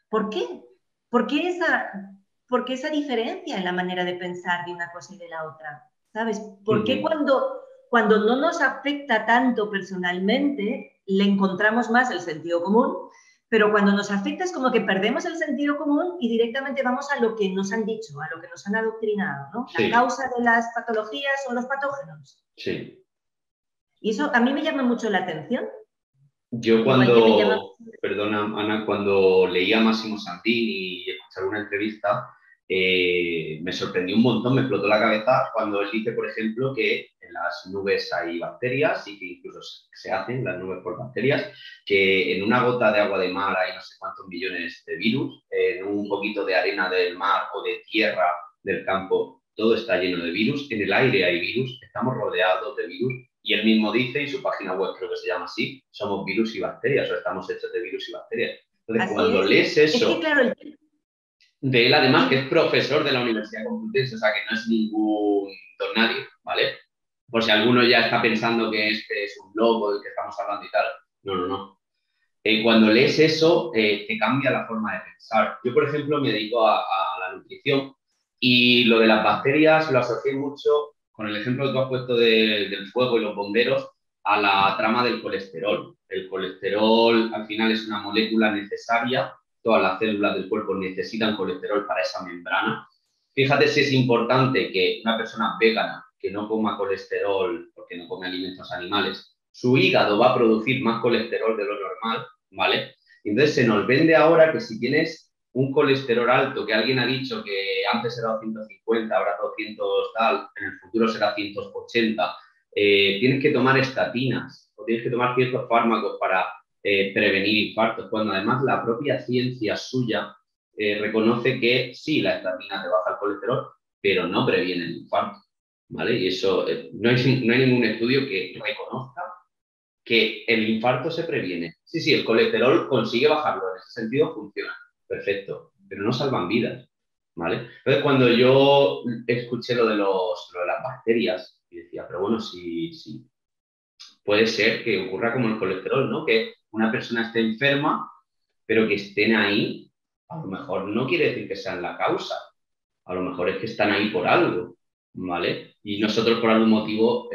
¿Por qué? ¿Por qué esa diferencia en la manera de pensar de una cosa y de la otra? ¿Sabes? ¿Por qué cuando no nos afecta tanto personalmente le encontramos más el sentido común, pero cuando nos afecta es como que perdemos el sentido común y directamente vamos a lo que nos han dicho, a lo que nos han adoctrinado, ¿no? Sí. La causa de las patologías son los patógenos. Sí. Y eso a mí me llama mucho la atención. Yo perdona Ana, cuando leía a Massimo Santini y escuchaba una entrevista, me sorprendió un montón, me explotó la cabeza cuando él dice, por ejemplo, que en las nubes hay bacterias y que incluso se hacen las nubes por bacterias, que en una gota de agua de mar hay no sé cuántos millones de virus, en un poquito de arena del mar o de tierra del campo, todo está lleno de virus, en el aire hay virus, estamos rodeados de virus. Y él mismo dice, y su página web creo que se llama así, somos virus y bacterias, o estamos hechos de virus y bacterias. Entonces, así cuando lees eso, es que, claro, de él además, que es profesor de la Universidad Complutense, o sea, que no es ningún don nadie, ¿vale? Por si alguno ya está pensando que este es un loco del que estamos hablando y tal. No, no, no. Cuando lees eso, te cambia la forma de pensar. Yo, por ejemplo, me dedico a la nutrición y lo de las bacterias lo asocié mucho con el ejemplo que tú has puesto del fuego y los bomberos a la trama del colesterol. El colesterol al final es una molécula necesaria, todas las células del cuerpo necesitan colesterol para esa membrana. Fíjate si es importante que una persona vegana que no coma colesterol porque no come alimentos animales, su hígado va a producir más colesterol de lo normal, ¿vale? Entonces se nos vende ahora que si tienes un colesterol alto, que alguien ha dicho que antes era 250, ahora 200 tal, en el futuro será 180, tienes que tomar estatinas o tienes que tomar ciertos fármacos para prevenir infartos, cuando además la propia ciencia suya reconoce que sí, la estatina te baja el colesterol, pero no previene el infarto, ¿vale? Y eso, no hay ningún estudio que reconozca que el infarto se previene. Sí, sí, el colesterol consigue bajarlo, en ese sentido funciona, perfecto, pero no salvan vidas, ¿vale? Entonces, cuando yo escuché lo de las bacterias, y decía, pero bueno, sí, puede ser que ocurra como el colesterol, ¿no? Que una persona esté enferma, pero que estén ahí, a lo mejor no quiere decir que sean la causa, a lo mejor es que están ahí por algo, ¿vale? Y nosotros por algún motivo,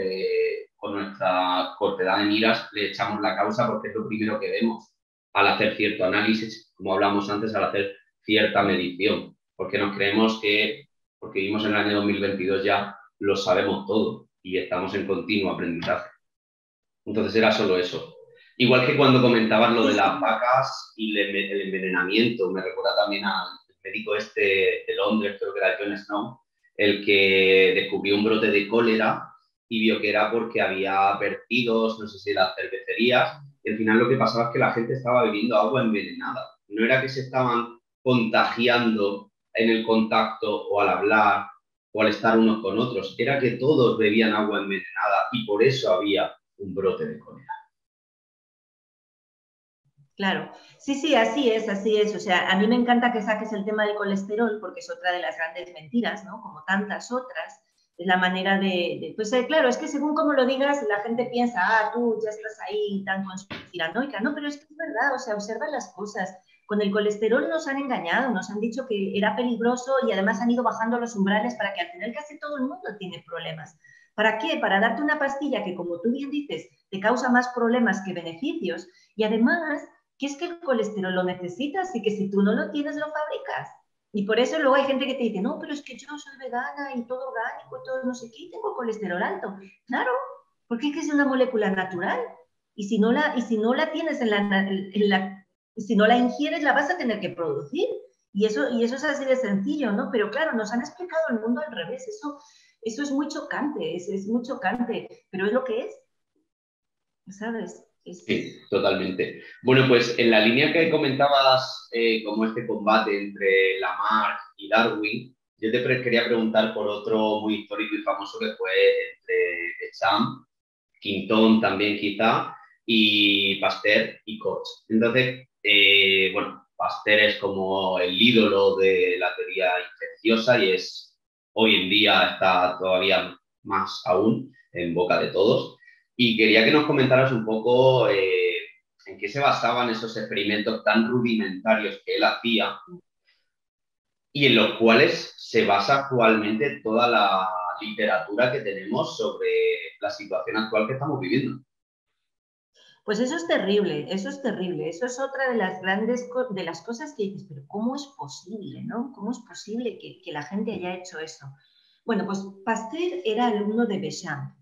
con nuestra cortedad de miras, le echamos la causa porque es lo primero que vemos al hacer cierto análisis, como hablamos antes, al hacer cierta medición, porque nos creemos que, porque vivimos en el año 2022 ya, lo sabemos todo y estamos en continuo aprendizaje. Entonces era solo eso. Igual que cuando comentabas lo de las vacas y el envenenamiento, me recuerda también al médico este de Londres, creo que era John Snow, el que descubrió un brote de cólera y vio que era porque había vertidos, no sé si las cervecerías, y al final lo que pasaba es que la gente estaba bebiendo agua envenenada. No era que se estaban contagiando en el contacto o al hablar o al estar unos con otros, era que todos bebían agua envenenada y por eso había un brote de cólera. Claro, sí, así es. O sea, a mí me encanta que saques el tema del colesterol porque es otra de las grandes mentiras, ¿no? Como tantas otras. Es la manera pues claro, es que según como lo digas, la gente piensa, tú ya estás ahí tan conspiranoica. No, pero es que es verdad, o sea, observa las cosas. Con el colesterol nos han engañado, nos han dicho que era peligroso y además han ido bajando los umbrales para que al final casi todo el mundo tiene problemas. ¿Para qué? Para darte una pastilla que, como tú bien dices, te causa más problemas que beneficios y además que es que el colesterol lo necesitas y que si tú no lo tienes, lo fabricas. Y por eso luego hay gente que te dice, no, pero es que yo soy vegana y todo orgánico y todo no sé qué, y tengo colesterol alto. Claro, porque es que es una molécula natural. Y si no la tienes si no la ingieres, la vas a tener que producir. Y eso es así de sencillo, ¿no? Pero claro, nos han explicado el mundo al revés. Eso es muy chocante, es muy chocante, pero es lo que es, ¿sabes? Sí, totalmente. Bueno, pues en la línea que comentabas, como este combate entre Lamarck y Darwin, yo te quería preguntar por otro muy histórico y famoso que fue entre Echam, Quintón también quizá, y Pasteur y Koch. Entonces, bueno, Pasteur es como el ídolo de la teoría infecciosa y es hoy en día está todavía más aún en boca de todos. Y quería que nos comentaras un poco en qué se basaban esos experimentos tan rudimentarios que él hacía y en los cuales se basa actualmente toda la literatura que tenemos sobre la situación actual que estamos viviendo. Pues eso es terrible, eso es terrible. Eso es otra de las grandes de las cosas que dices, pero ¿cómo es posible, no? ¿Cómo es posible que la gente haya hecho eso? Bueno, pues Pasteur era alumno de Béchamp.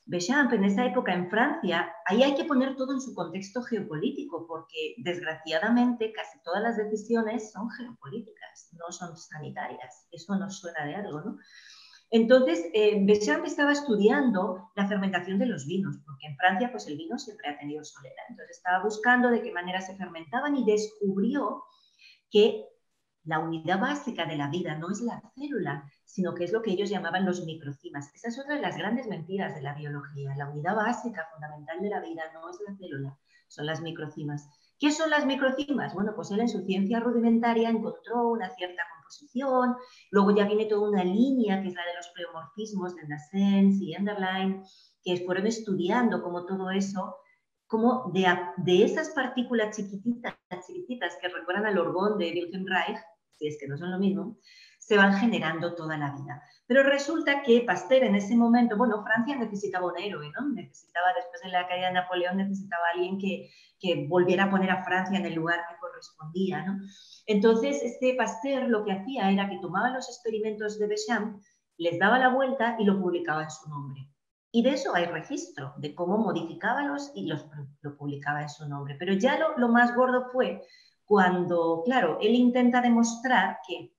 Béchamp en esa época en Francia, ahí hay que poner todo en su contexto geopolítico, porque desgraciadamente casi todas las decisiones son geopolíticas, no son sanitarias. Eso nos suena de algo, ¿no? Entonces, Béchamp estaba estudiando la fermentación de los vinos, porque en Francia pues el vino siempre ha tenido solera. Entonces estaba buscando de qué manera se fermentaban y descubrió que la unidad básica de la vida no es la célula, sino que es lo que ellos llamaban los microcimas. Esa es otra de las grandes mentiras de la biología. La unidad básica fundamental de la vida no es la célula, son las microcimas. ¿Qué son las microcimas? Bueno, pues él en su ciencia rudimentaria encontró una cierta composición, luego ya viene toda una línea que es la de los pleomorfismos de Nassens y Enderlein, que fueron estudiando cómo todo eso, como de esas partículas chiquititas, chiquititas que recuerdan al orgón de Wilhelm Reich, si es que no son lo mismo, se van generando toda la vida. Pero resulta que Pasteur en ese momento, bueno, Francia necesitaba un héroe, ¿no? Necesitaba, después de la caída de Napoleón, necesitaba alguien que volviera a poner a Francia en el lugar que correspondía, ¿no? Entonces, este Pasteur lo que hacía era que tomaba los experimentos de Béchamp, les daba la vuelta y lo publicaba en su nombre. Y de eso hay registro, de cómo modificábalos y lo publicaba en su nombre. Pero ya lo más gordo fue cuando, claro, él intenta demostrar que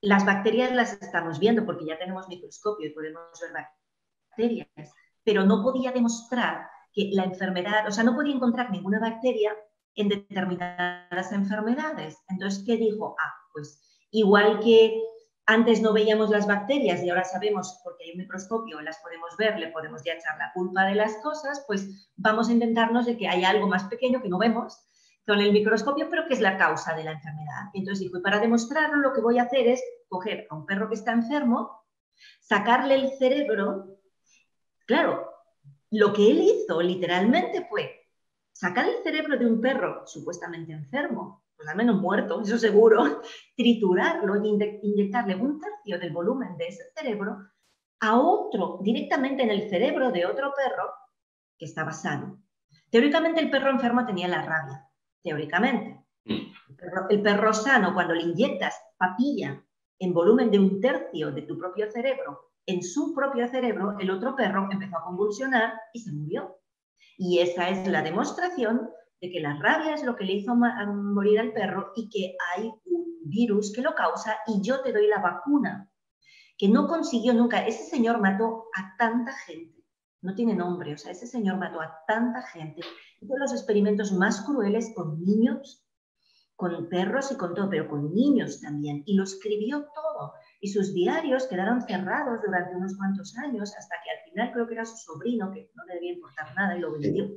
las bacterias las estamos viendo porque ya tenemos microscopio y podemos ver bacterias, pero no podía demostrar que la enfermedad, o sea, no podía encontrar ninguna bacteria en determinadas enfermedades. Entonces, ¿qué dijo? Ah, pues igual que antes no veíamos las bacterias y ahora sabemos, porque hay un microscopio, las podemos ver, le podemos ya echar la culpa de las cosas, pues vamos a inventarnos de que hay algo más pequeño que no vemos con el microscopio, pero que es la causa de la enfermedad. Entonces dijo, y para demostrarlo lo que voy a hacer es coger a un perro que está enfermo, sacarle el cerebro. Claro, lo que él hizo literalmente fue sacar el cerebro de un perro supuestamente enfermo, pues al menos muerto, eso seguro, triturarlo y inyectarle un tercio del volumen de ese cerebro a otro, directamente en el cerebro de otro perro que estaba sano. Teóricamente el perro enfermo tenía la rabia, teóricamente. El perro sano, cuando le inyectas papilla en volumen de un tercio de tu propio cerebro, en su propio cerebro, el otro perro empezó a convulsionar y se murió. Y esa es la demostración de que la rabia es lo que le hizo morir al perro y que hay un virus que lo causa y yo te doy la vacuna, que no consiguió nunca. Ese señor mató a tanta gente, no tiene nombre, o sea, ese señor mató a tanta gente. Hizo los experimentos más crueles con niños, con perros y con todo, pero con niños también, y lo escribió todo. Y sus diarios quedaron cerrados durante unos cuantos años, hasta que al final creo que era su sobrino, que no le debía importar nada, y lo vendió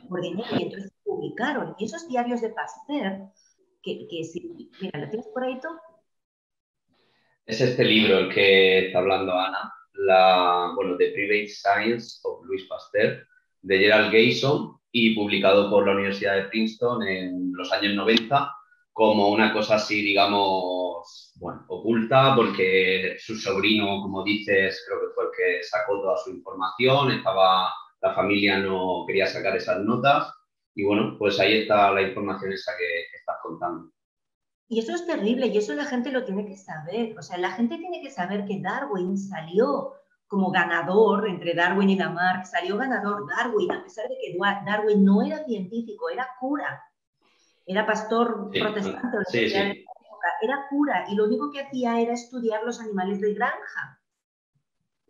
por dinero, y entonces publicaron. Y esos diarios de Pasteur, que si, mira, ¿lo tienes por ahí tú? Es este libro el que está hablando Ana, bueno, The Private Science of Louis Pasteur, de Gerald Gayson y publicado por la Universidad de Princeton en los años 90 como una cosa así, digamos, bueno, oculta, porque su sobrino, como dices, creo que fue el que sacó toda su información, la familia no quería sacar esas notas y bueno, pues ahí está la información esa que estás contando. Y eso es terrible, y eso la gente lo tiene que saber. O sea, la gente tiene que saber que Darwin salió como ganador entre Darwin y Lamarck, salió ganador Darwin, a pesar de que Darwin no era científico, era cura, era pastor Sí, protestante, sí, sí. era cura, y lo único que hacía era estudiar los animales de granja.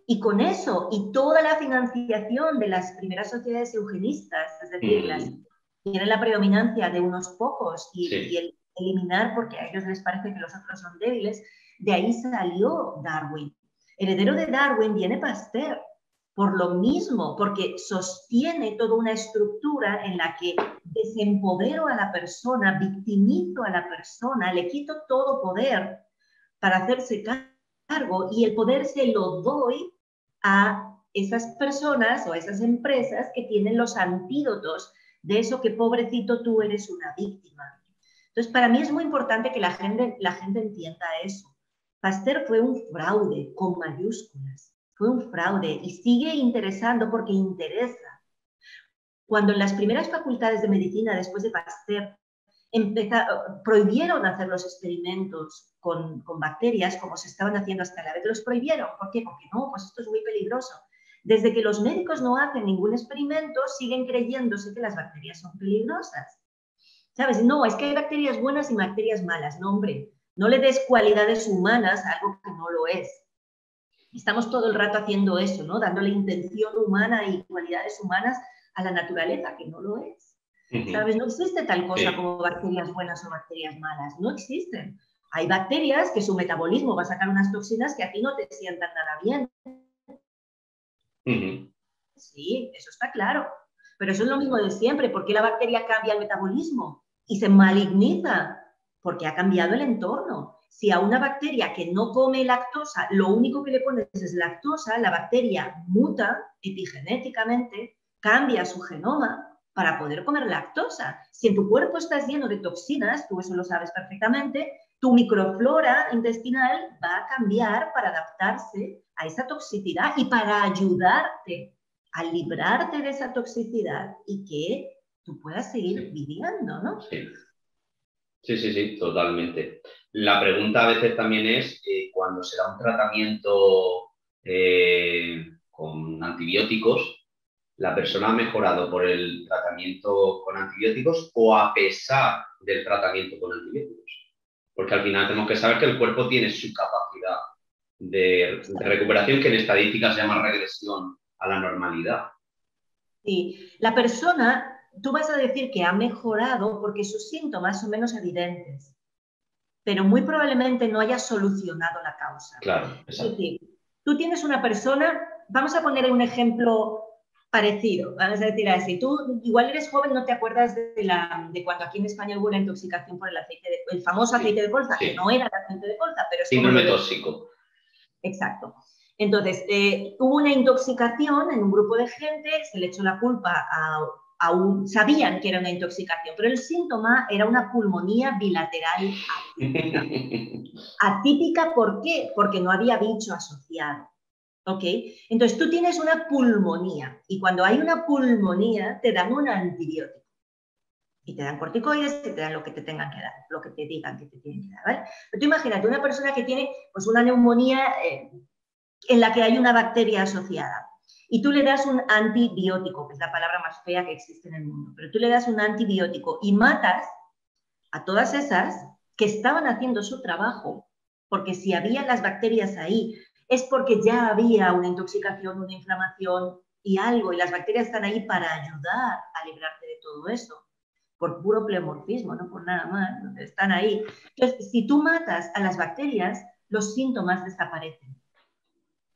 Y con eso, y toda la financiación de las primeras sociedades eugenistas, es decir, las tiene la predominancia de unos pocos y el eliminar porque a ellos les parece que los otros son débiles, de ahí salió Darwin. Heredero de Darwin viene Pasteur, por lo mismo, porque sostiene toda una estructura en la que desempodero a la persona, victimizo a la persona, le quito todo poder para hacerse cargo y el poder se lo doy a esas personas o a esas empresas que tienen los antídotos de eso que pobrecito tú eres una víctima. Entonces, para mí es muy importante que la gente entienda eso. Pasteur fue un fraude con mayúsculas, fue un fraude y sigue interesando porque interesa. cuando en las primeras facultades de medicina, después de Pasteur, prohibieron hacer los experimentos con bacterias como se estaban haciendo hasta la vez. Los prohibieron. ¿Por qué? Porque no, pues esto es muy peligroso. Desde que los médicos no hacen ningún experimento, siguen creyéndose que las bacterias son peligrosas. ¿Sabes? No, es que hay bacterias buenas y bacterias malas. No, hombre, no le des cualidades humanas a algo que no lo es. Estamos todo el rato haciendo eso, ¿no? Dándole intención humana y cualidades humanas a la naturaleza, que no lo es. ¿Sabes? No existe tal cosa como bacterias buenas o bacterias malas. No existen. Hay bacterias que su metabolismo va a sacar unas toxinas que a ti no te sientan nada bien. Sí, eso está claro. Pero eso es lo mismo de siempre. ¿Por qué la bacteria cambia el metabolismo y se maligniza? Porque ha cambiado el entorno. Si a una bacteria que no come lactosa, lo único que le pones es lactosa, la bacteria muta epigenéticamente, cambia su genoma para poder comer lactosa. Si en tu cuerpo estás lleno de toxinas, tú eso lo sabes perfectamente, tu microflora intestinal va a cambiar para adaptarse a esa toxicidad y para ayudarte a librarte de esa toxicidad y que tú puedas seguir viviendo, ¿no? Sí, totalmente. La pregunta a veces también es, cuando se da un tratamiento con antibióticos, ¿la persona ha mejorado por el tratamiento con antibióticos o a pesar del tratamiento con antibióticos? Porque al final tenemos que saber que el cuerpo tiene su capacidad de recuperación, que en estadística se llama regresión a la normalidad. Sí, la persona, tú vas a decir que ha mejorado porque sus síntomas son menos evidentes, pero muy probablemente no haya solucionado la causa. Claro, es decir, tú tienes una persona, vamos a poner un ejemplo parecido, vamos a decir así, tú igual eres joven, no te acuerdas de cuando aquí en España hubo una intoxicación por el famoso aceite de colza, que no era el aceite de colza, pero es síndrome tóxico. Exacto. Entonces, hubo una intoxicación en un grupo de gente, se le echó la culpa sabían que era una intoxicación, pero el síntoma era una pulmonía bilateral atípica. Atípica, ¿por qué? Porque no había bicho asociado. ¿Ok? Entonces, tú tienes una pulmonía y cuando hay una pulmonía te dan un antibiótico. Y te dan corticoides y te dan lo que te tengan que dar, lo que te digan que te tienen que dar, ¿vale? Pero tú imagínate una persona que tiene pues, una neumonía en la que hay una bacteria asociada y tú le das un antibiótico, que es la palabra más fea que existe en el mundo, pero tú le das un antibiótico y matas a todas esas que estaban haciendo su trabajo, porque si había las bacterias ahí es porque ya había una intoxicación, una inflamación y algo, y las bacterias están ahí para ayudar a librarte de todo eso, por puro pleomorfismo, no por nada más, están ahí. Entonces, si tú matas a las bacterias, los síntomas desaparecen.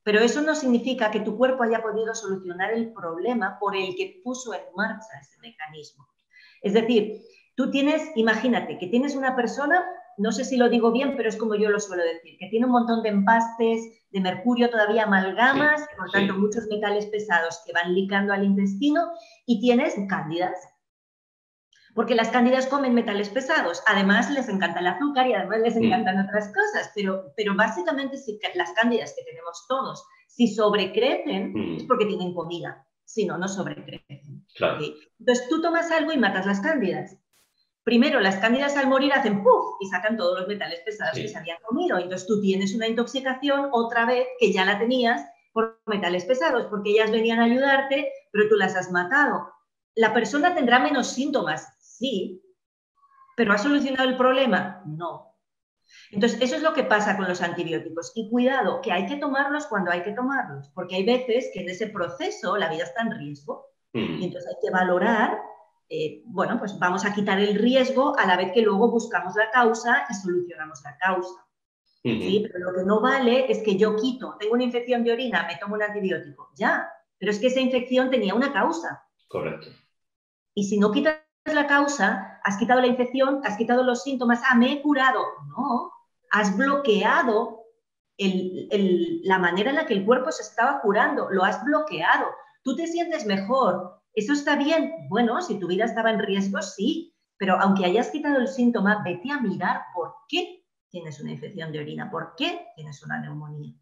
Pero eso no significa que tu cuerpo haya podido solucionar el problema por el que puso en marcha ese mecanismo. Es decir, tú tienes, imagínate, que tienes una persona, no sé si lo digo bien, pero es como yo lo suelo decir, que tiene un montón de empastes de mercurio, todavía amalgamas, por tanto muchos metales pesados que van licando al intestino y tienes cándidas. Porque las cándidas comen metales pesados, además les encanta el azúcar y además les encantan otras cosas, pero básicamente si las cándidas que tenemos todos, si sobrecrecen es porque tienen comida, si no, no sobrecrecen. Claro. ¿Okay? Entonces tú tomas algo y matas las cándidas. Primero, las cándidas al morir hacen ¡puf! Y sacan todos los metales pesados que se habían comido. Entonces tú tienes una intoxicación otra vez que ya la tenías por metales pesados, porque ellas venían a ayudarte, pero tú las has matado. La persona tendrá menos síntomas, sí, pero ¿ha solucionado el problema? No. Entonces, eso es lo que pasa con los antibióticos. Y cuidado, que hay que tomarlos cuando hay que tomarlos, porque hay veces que en ese proceso la vida está en riesgo. Y entonces hay que valorar, bueno, pues vamos a quitar el riesgo a la vez que luego buscamos la causa y solucionamos la causa. ¿Sí? Pero lo que no vale es que yo quito, tengo una infección de orina, me tomo un antibiótico. Ya, pero es que esa infección tenía una causa. Correcto. Y si no quitas la causa, has quitado la infección, has quitado los síntomas, me he curado. No, has bloqueado la manera en la que el cuerpo se estaba curando, lo has bloqueado. Tú te sientes mejor, eso está bien. Bueno, si tu vida estaba en riesgo, sí, pero aunque hayas quitado el síntoma, vete a mirar por qué tienes una infección de orina, por qué tienes una neumonía.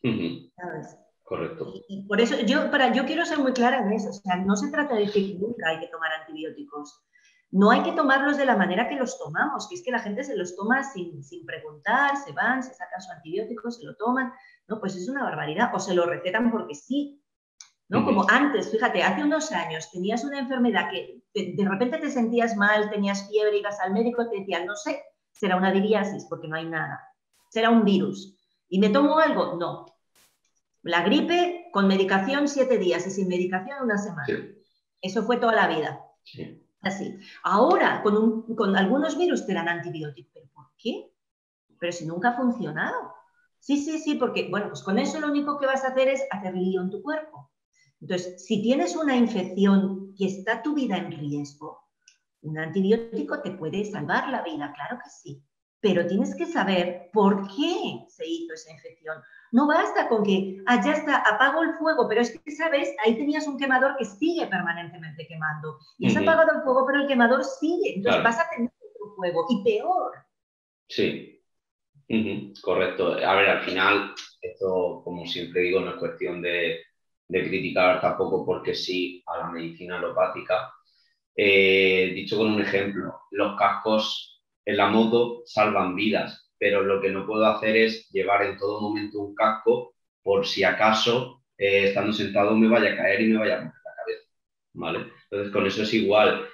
¿Sabes? correcto. Y por eso yo quiero ser muy clara en eso. O sea, no se trata de decir que nunca hay que tomar antibióticos. No hay que tomarlos de la manera que los tomamos, que es que la gente se los toma sin preguntar, se van, se sacan su antibiótico, se lo toman. No, pues es una barbaridad. O se lo recetan porque sí. ¿No? Como antes, fíjate, hace unos años tenías una enfermedad que de repente te sentías mal, tenías fiebre, ibas al médico y te decían, no sé, será una diriasis porque no hay nada, será un virus. ¿Y me tomo algo? No. La gripe con medicación 7 días y sin medicación una semana. Sí. Eso fue toda la vida. Sí. Así. Ahora, con algunos virus te dan antibióticos. ¿Pero por qué? Pero si nunca ha funcionado. Sí, porque, bueno, pues con eso lo único que vas a hacer es hacer lío en tu cuerpo. Entonces, si tienes una infección que está tu vida en riesgo, un antibiótico te puede salvar la vida, claro que sí. Pero tienes que saber por qué se hizo esa infección. No basta con que, ya está, apago el fuego, pero es que, ¿sabes? Ahí tenías un quemador que sigue permanentemente quemando. Y has apagado el fuego, pero el quemador sigue. Entonces vas a tener otro fuego y peor. Sí, correcto. A ver, al final, esto, como siempre digo, no es cuestión de criticar tampoco porque sí a la medicina alopática. Dicho con un ejemplo, los cascos en la moto salvan vidas, pero lo que no puedo hacer es llevar en todo momento un casco por si acaso, estando sentado, me vaya a caer y me vaya a romper la cabeza, ¿vale? Entonces, con eso es igual.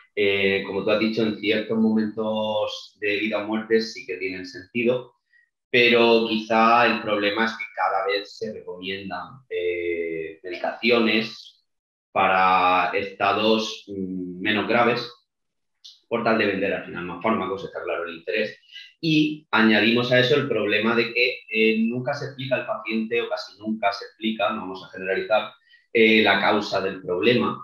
Como tú has dicho, en ciertos momentos de vida o muerte sí que tienen sentido, pero quizá el problema es que cada vez se recomiendan medicaciones para estados menos graves, por tal de vender al final más fármacos, está claro el interés. Y añadimos a eso el problema de que nunca se explica al paciente, o casi nunca se explica, no vamos a generalizar, la causa del problema,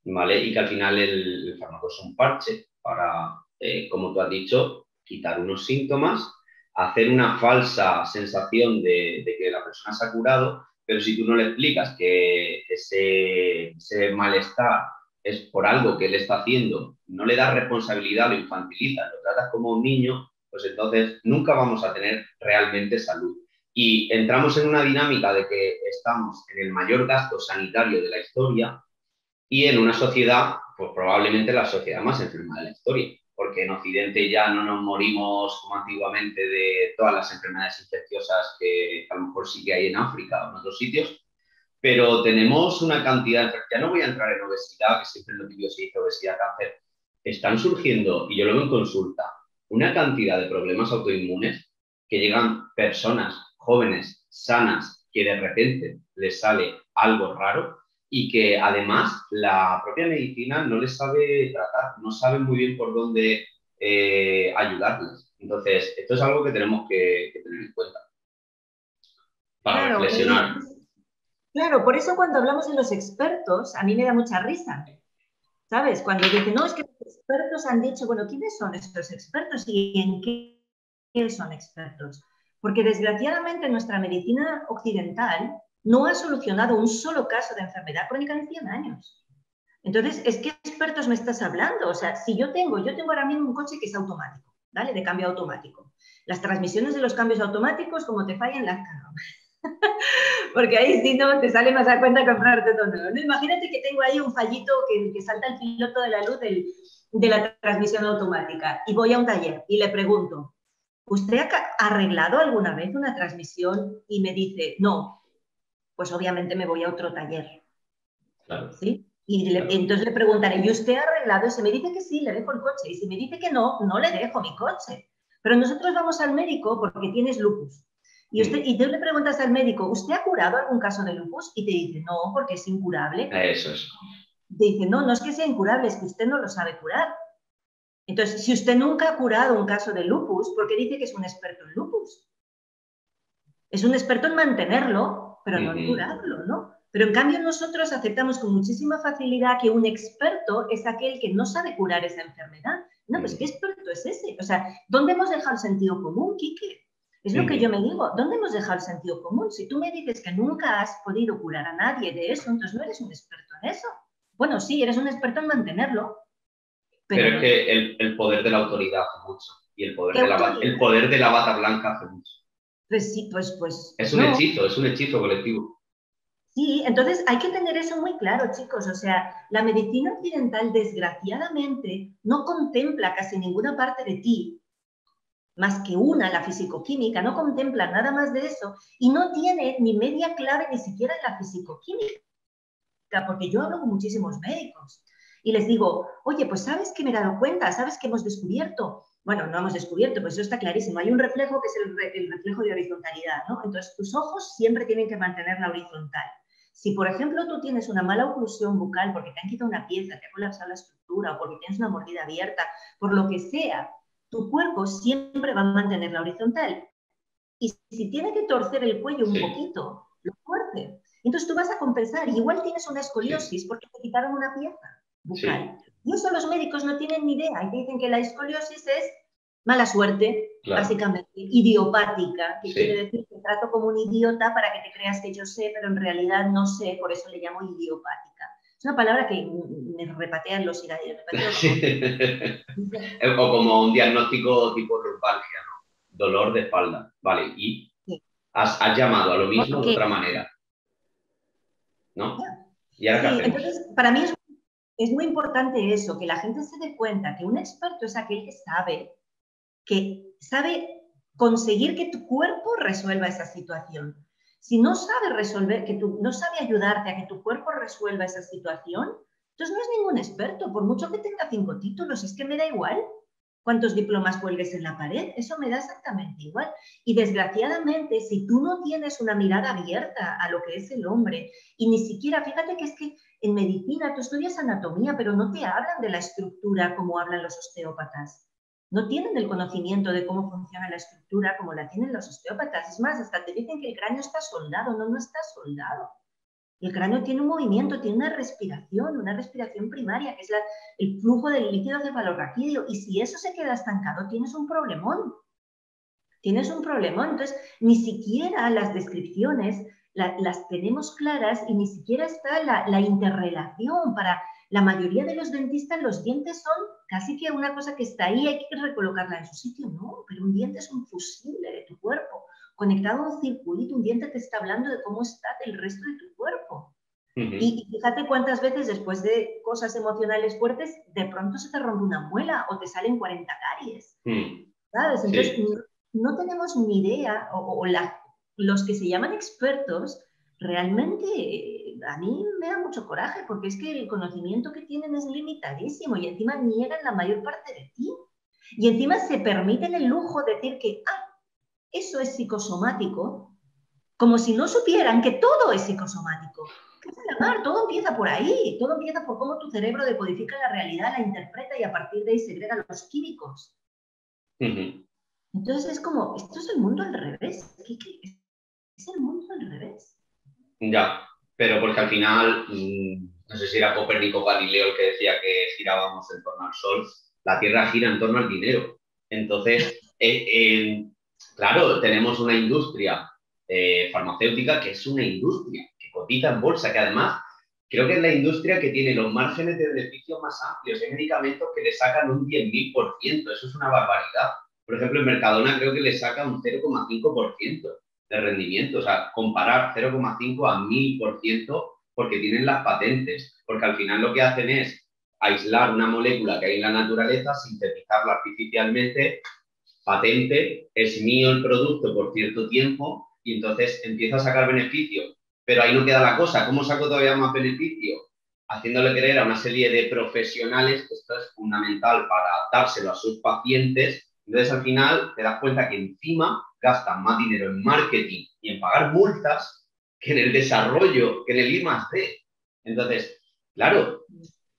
¿vale? Y que al final el fármaco es un parche para, como tú has dicho, quitar unos síntomas, hacer una falsa sensación de que la persona se ha curado, pero si tú no le explicas que ese malestar es por algo que él está haciendo, no le das responsabilidad, lo infantilizas, lo tratas como un niño, pues entonces nunca vamos a tener realmente salud. Y entramos en una dinámica de que estamos en el mayor gasto sanitario de la historia y en una sociedad, pues probablemente la sociedad más enferma de la historia, porque en Occidente ya no nos morimos como antiguamente de todas las enfermedades infecciosas que a lo mejor sí que hay en África o en otros sitios, pero tenemos una cantidad, ya no voy a entrar en obesidad, que siempre lo típico se dice obesidad, cáncer, están surgiendo, y yo lo veo en consulta, una cantidad de problemas autoinmunes que llegan personas jóvenes, sanas, que de repente les sale algo raro y que además la propia medicina no les sabe tratar, no sabe muy bien por dónde ayudarles. Entonces, esto es algo que tenemos que tener en cuenta para Claro, reflexionar. claro, por eso cuando hablamos de los expertos, a mí me da mucha risa. ¿Sabes? Cuando dicen, no, es que los expertos han dicho, bueno, ¿quiénes son estos expertos y en qué son expertos? Porque desgraciadamente nuestra medicina occidental no ha solucionado un solo caso de enfermedad crónica en 100 años. Entonces, ¿es qué expertos me estás hablando? O sea, si yo tengo ahora mismo un coche que es automático, ¿vale? De cambio automático. Las transmisiones de los cambios automáticos, como te fallan, las cago. Porque ahí si no te sale más a cuenta comprarte todo nuevo. ¿No? Imagínate que tengo ahí un fallito que salta el piloto de la luz de la transmisión automática y voy a un taller y le pregunto, ¿usted ha arreglado alguna vez una transmisión? Y me dice, no, pues obviamente me voy a otro taller. Claro, ¿Sí? Y claro. entonces le preguntaré, ¿y usted ha arreglado? Y si me dice que sí, le dejo el coche. Y si me dice que no, no le dejo mi coche. Pero nosotros vamos al médico porque tienes lupus. Y tú le preguntas al médico, ¿usted ha curado algún caso de lupus? Y te dice, no, porque es incurable. Eso es. Te dice, no, no es que sea incurable, es que usted no lo sabe curar. Entonces, si usted nunca ha curado un caso de lupus, ¿por qué dice que es un experto en lupus? Es un experto en mantenerlo, pero no en curarlo, ¿no? Pero en cambio nosotros aceptamos con muchísima facilidad que un experto es aquel que no sabe curar esa enfermedad. No, pues ¿qué experto es ese? O sea, ¿dónde hemos dejado el sentido común, Quique? Es lo que yo me digo, ¿dónde hemos dejado el sentido común? Si tú me dices que nunca has podido curar a nadie de eso, entonces no eres un experto en eso. Bueno, sí, eres un experto en mantenerlo, Pero pero es no. que el poder de la autoridad hace mucho y ¿Qué el autoridad? poder de la bata blanca hace mucho. Pues sí, pues no. Es un hechizo colectivo. Sí, entonces hay que tener eso muy claro, chicos. O sea, la medicina occidental, desgraciadamente, no contempla casi ninguna parte de ti, más que una, la fisicoquímica, no contempla nada más de eso y no tiene ni media clave ni siquiera en la fisicoquímica, porque yo hablo con muchísimos médicos y les digo, oye, pues ¿sabes qué me he dado cuenta? ¿Sabes qué hemos descubierto? Bueno, no hemos descubierto, pues eso está clarísimo. Hay un reflejo que es el reflejo de horizontalidad, ¿no? Entonces, tus ojos siempre tienen que mantener la horizontal. Si, por ejemplo, tú tienes una mala oclusión bucal porque te han quitado una pieza, te ha colapsado la estructura o porque tienes una mordida abierta, por lo que sea, tu cuerpo siempre va a mantener la horizontal. Y si tiene que torcer el cuello un Sí, poquito, lo tuerce. Entonces tú vas a compensar. Igual tienes una sí, escoliosis porque te quitaron una pieza sí, bucal. Y eso los médicos no tienen ni idea. Y te dicen que la escoliosis es mala suerte, claro, básicamente, idiopática, que quiere sí. decir que trato como un idiota para que te creas que yo sé, pero en realidad no sé, por eso le llamo idiopática. Es una palabra que me repatean los iradios, me parece horror. O como un diagnóstico tipo lumbalgia, ¿no? Dolor de espalda. Vale, y Sí. has llamado a lo mismo de Porque, otra manera, ¿no? ¿Y ahora qué sí, hacemos? entonces para mí es muy importante eso, que la gente se dé cuenta que un experto es aquel que sabe conseguir que tu cuerpo resuelva esa situación. Si no sabe resolver, no sabe ayudarte a que tu cuerpo resuelva esa situación, entonces no es ningún experto, por mucho que tenga 5 títulos, es que me da igual cuántos diplomas cuelgues en la pared, eso me da exactamente igual. Y desgraciadamente, si tú no tienes una mirada abierta a lo que es el hombre, y ni siquiera, fíjate que es que en medicina tú estudias anatomía, pero no te hablan de la estructura como hablan los osteópatas. No tienen el conocimiento de cómo funciona la estructura como la tienen los osteópatas. Es más, hasta te dicen que el cráneo está soldado. No, no está soldado. El cráneo tiene un movimiento, tiene una respiración primaria, que es el flujo del líquido cefalorraquídeo. Y si eso se queda estancado, tienes un problemón. Tienes un problemón. Entonces, ni siquiera las descripciones las tenemos claras y ni siquiera está la interrelación. Para la mayoría de los dentistas, los dientes son casi que una cosa que está ahí, hay que recolocarla en su sitio. No, pero un diente es un fusible de tu cuerpo. Conectado a un circuito, un diente te está hablando de cómo está el resto de tu cuerpo. Ujú. Y fíjate cuántas veces después de cosas emocionales fuertes, de pronto se te rompe una muela o te salen 40 caries. Mm. ¿Sabes? Entonces, Sí, no tenemos ni idea, los que se llaman expertos, realmente a mí me da mucho coraje, porque es que el conocimiento que tienen es limitadísimo y encima niegan la mayor parte de ti. Y encima se permiten el lujo de decir que, eso es psicosomático, como si no supieran que todo es psicosomático. ¿Qué es la mar? Todo empieza por ahí, todo empieza por cómo tu cerebro decodifica la realidad, la interpreta y a partir de ahí segrega los químicos. ujú. Entonces es como, esto es el mundo al revés. Es el mundo al revés. Ya, pero porque al final, no sé si era Copérnico o Galileo el que decía que girábamos en torno al Sol, la Tierra gira en torno al dinero. Entonces, claro, tenemos una industria farmacéutica que es una industria que cotiza en bolsa, que además creo que es la industria que tiene los márgenes de beneficio más amplios. Hay medicamentos que le sacan un 10.000%, eso es una barbaridad. Por ejemplo, en Mercadona creo que le saca un 0,5% de rendimiento, o sea, comparar 0,5 a 1000% porque tienen las patentes, porque al final lo que hacen es aislar una molécula que hay en la naturaleza, sintetizarla artificialmente, patente, es mío el producto por cierto tiempo y entonces empiezo a sacar beneficio. Pero ahí no queda la cosa, ¿cómo saco todavía más beneficio? Haciéndole creer a una serie de profesionales que esto es fundamental para dárselo a sus pacientes. Entonces, al final, te das cuenta que encima gastan más dinero en marketing y en pagar multas que en el desarrollo, que en el I+D. Entonces, claro,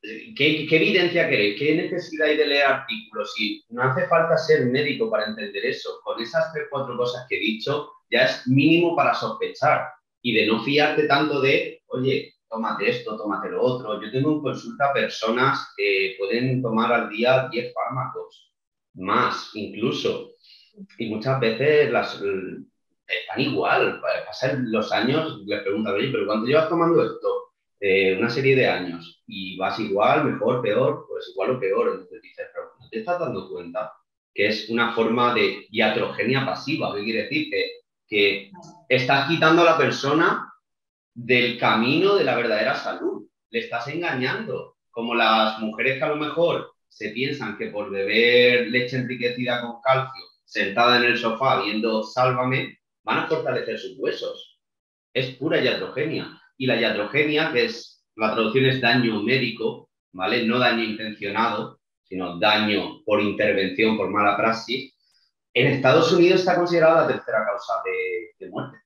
¿qué evidencia queréis? ¿Qué necesidad hay de leer artículos? Si no hace falta ser médico para entender eso, con esas 3 o 4 cosas que he dicho, ya es mínimo para sospechar y de no fiarte tanto de, oye, tómate esto, tómate lo otro. Yo tengo en consulta personas que pueden tomar al día 10 fármacos, más incluso, y muchas veces están igual. Pasan los años, les preguntan, oye, ¿pero cuánto llevas tomando esto? Una serie de años. Y vas igual, mejor, peor, pues igual o peor. Entonces dices, pero ¿no te estás dando cuenta que es una forma de iatrogenia pasiva? ¿Qué quiere decir? Que estás quitando a la persona del camino de la verdadera salud. Le estás engañando. Como las mujeres que a lo mejor se piensan que por beber leche enriquecida con calcio, sentada en el sofá viendo Sálvame, van a fortalecer sus huesos. Es pura iatrogenia. Y la iatrogenia, que es, la traducción es daño médico, ¿vale? No daño intencionado, sino daño por intervención, por mala praxis. En Estados Unidos está considerada la tercera causa de muerte.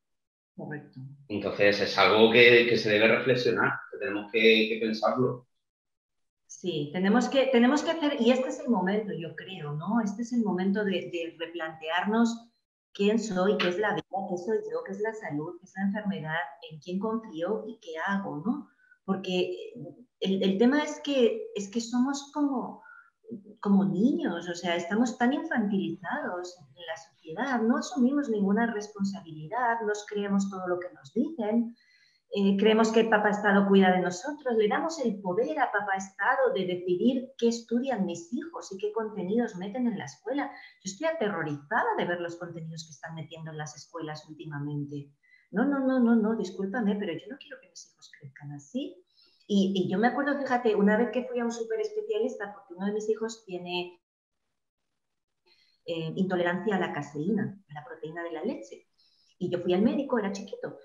Correcto. Entonces es algo que se debe reflexionar, que tenemos que pensarlo. Sí, tenemos que hacer, y este es el momento, yo creo, ¿no? Este es el momento de replantearnos quién soy, qué es la vida, qué soy yo, qué es la salud, qué es la enfermedad, en quién confío y qué hago, ¿no? Porque el tema es que somos como niños, o sea, estamos tan infantilizados en la sociedad, no asumimos ninguna responsabilidad, nos creemos todo lo que nos dicen. Creemos que el Papá Estado cuida de nosotros, le damos el poder a Papá Estado de decidir qué estudian mis hijos y qué contenidos meten en la escuela. Yo estoy aterrorizada de ver los contenidos que están metiendo en las escuelas últimamente. No, no, no, no, no, discúlpame, pero yo no quiero que mis hijos crezcan así. Y yo me acuerdo, fíjate, una vez que fui a un súper especialista, porque uno de mis hijos tiene intolerancia a la caseína, a la proteína de la leche. Y yo fui al médico, era chiquito,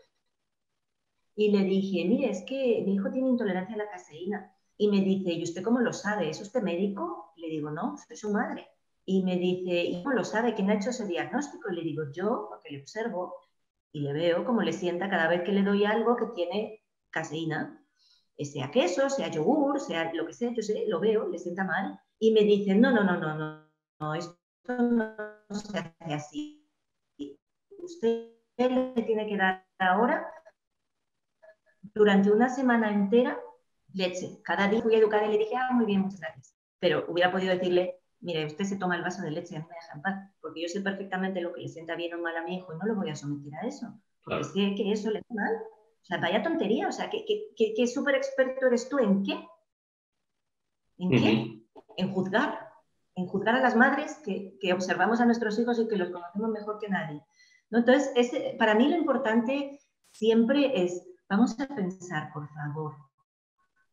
y le dije, mire, es que mi hijo tiene intolerancia a la caseína. Y me dice, ¿y usted cómo lo sabe? ¿Es usted médico? Le digo, no, soy su madre. Y me dice, ¿y cómo lo sabe? ¿Quién ha hecho ese diagnóstico? Y le digo, yo, porque le observo y le veo cómo le sienta cada vez que le doy algo que tiene caseína. Sea queso, sea yogur, sea lo que sea, yo sé, lo veo, le sienta mal. Y me dice, no, no, no, no, no, no, esto no se hace así. Usted le tiene que dar ahora durante una semana entera leche. Cada día fui a educar y le dije, muy bien, muchas gracias. Pero hubiera podido decirle, mire, usted se toma el vaso de leche y me deja en paz, porque yo sé perfectamente lo que le sienta bien o mal a mi hijo y no lo voy a someter a eso, porque Claro. sé que eso le hace mal. O sea, vaya tontería, o sea, ¿qué súper experto eres tú en qué? ¿En qué? En juzgar. En juzgar a las madres que observamos a nuestros hijos y que los conocemos mejor que nadie. ¿No? Entonces, para mí lo importante siempre es, vamos a pensar, por favor,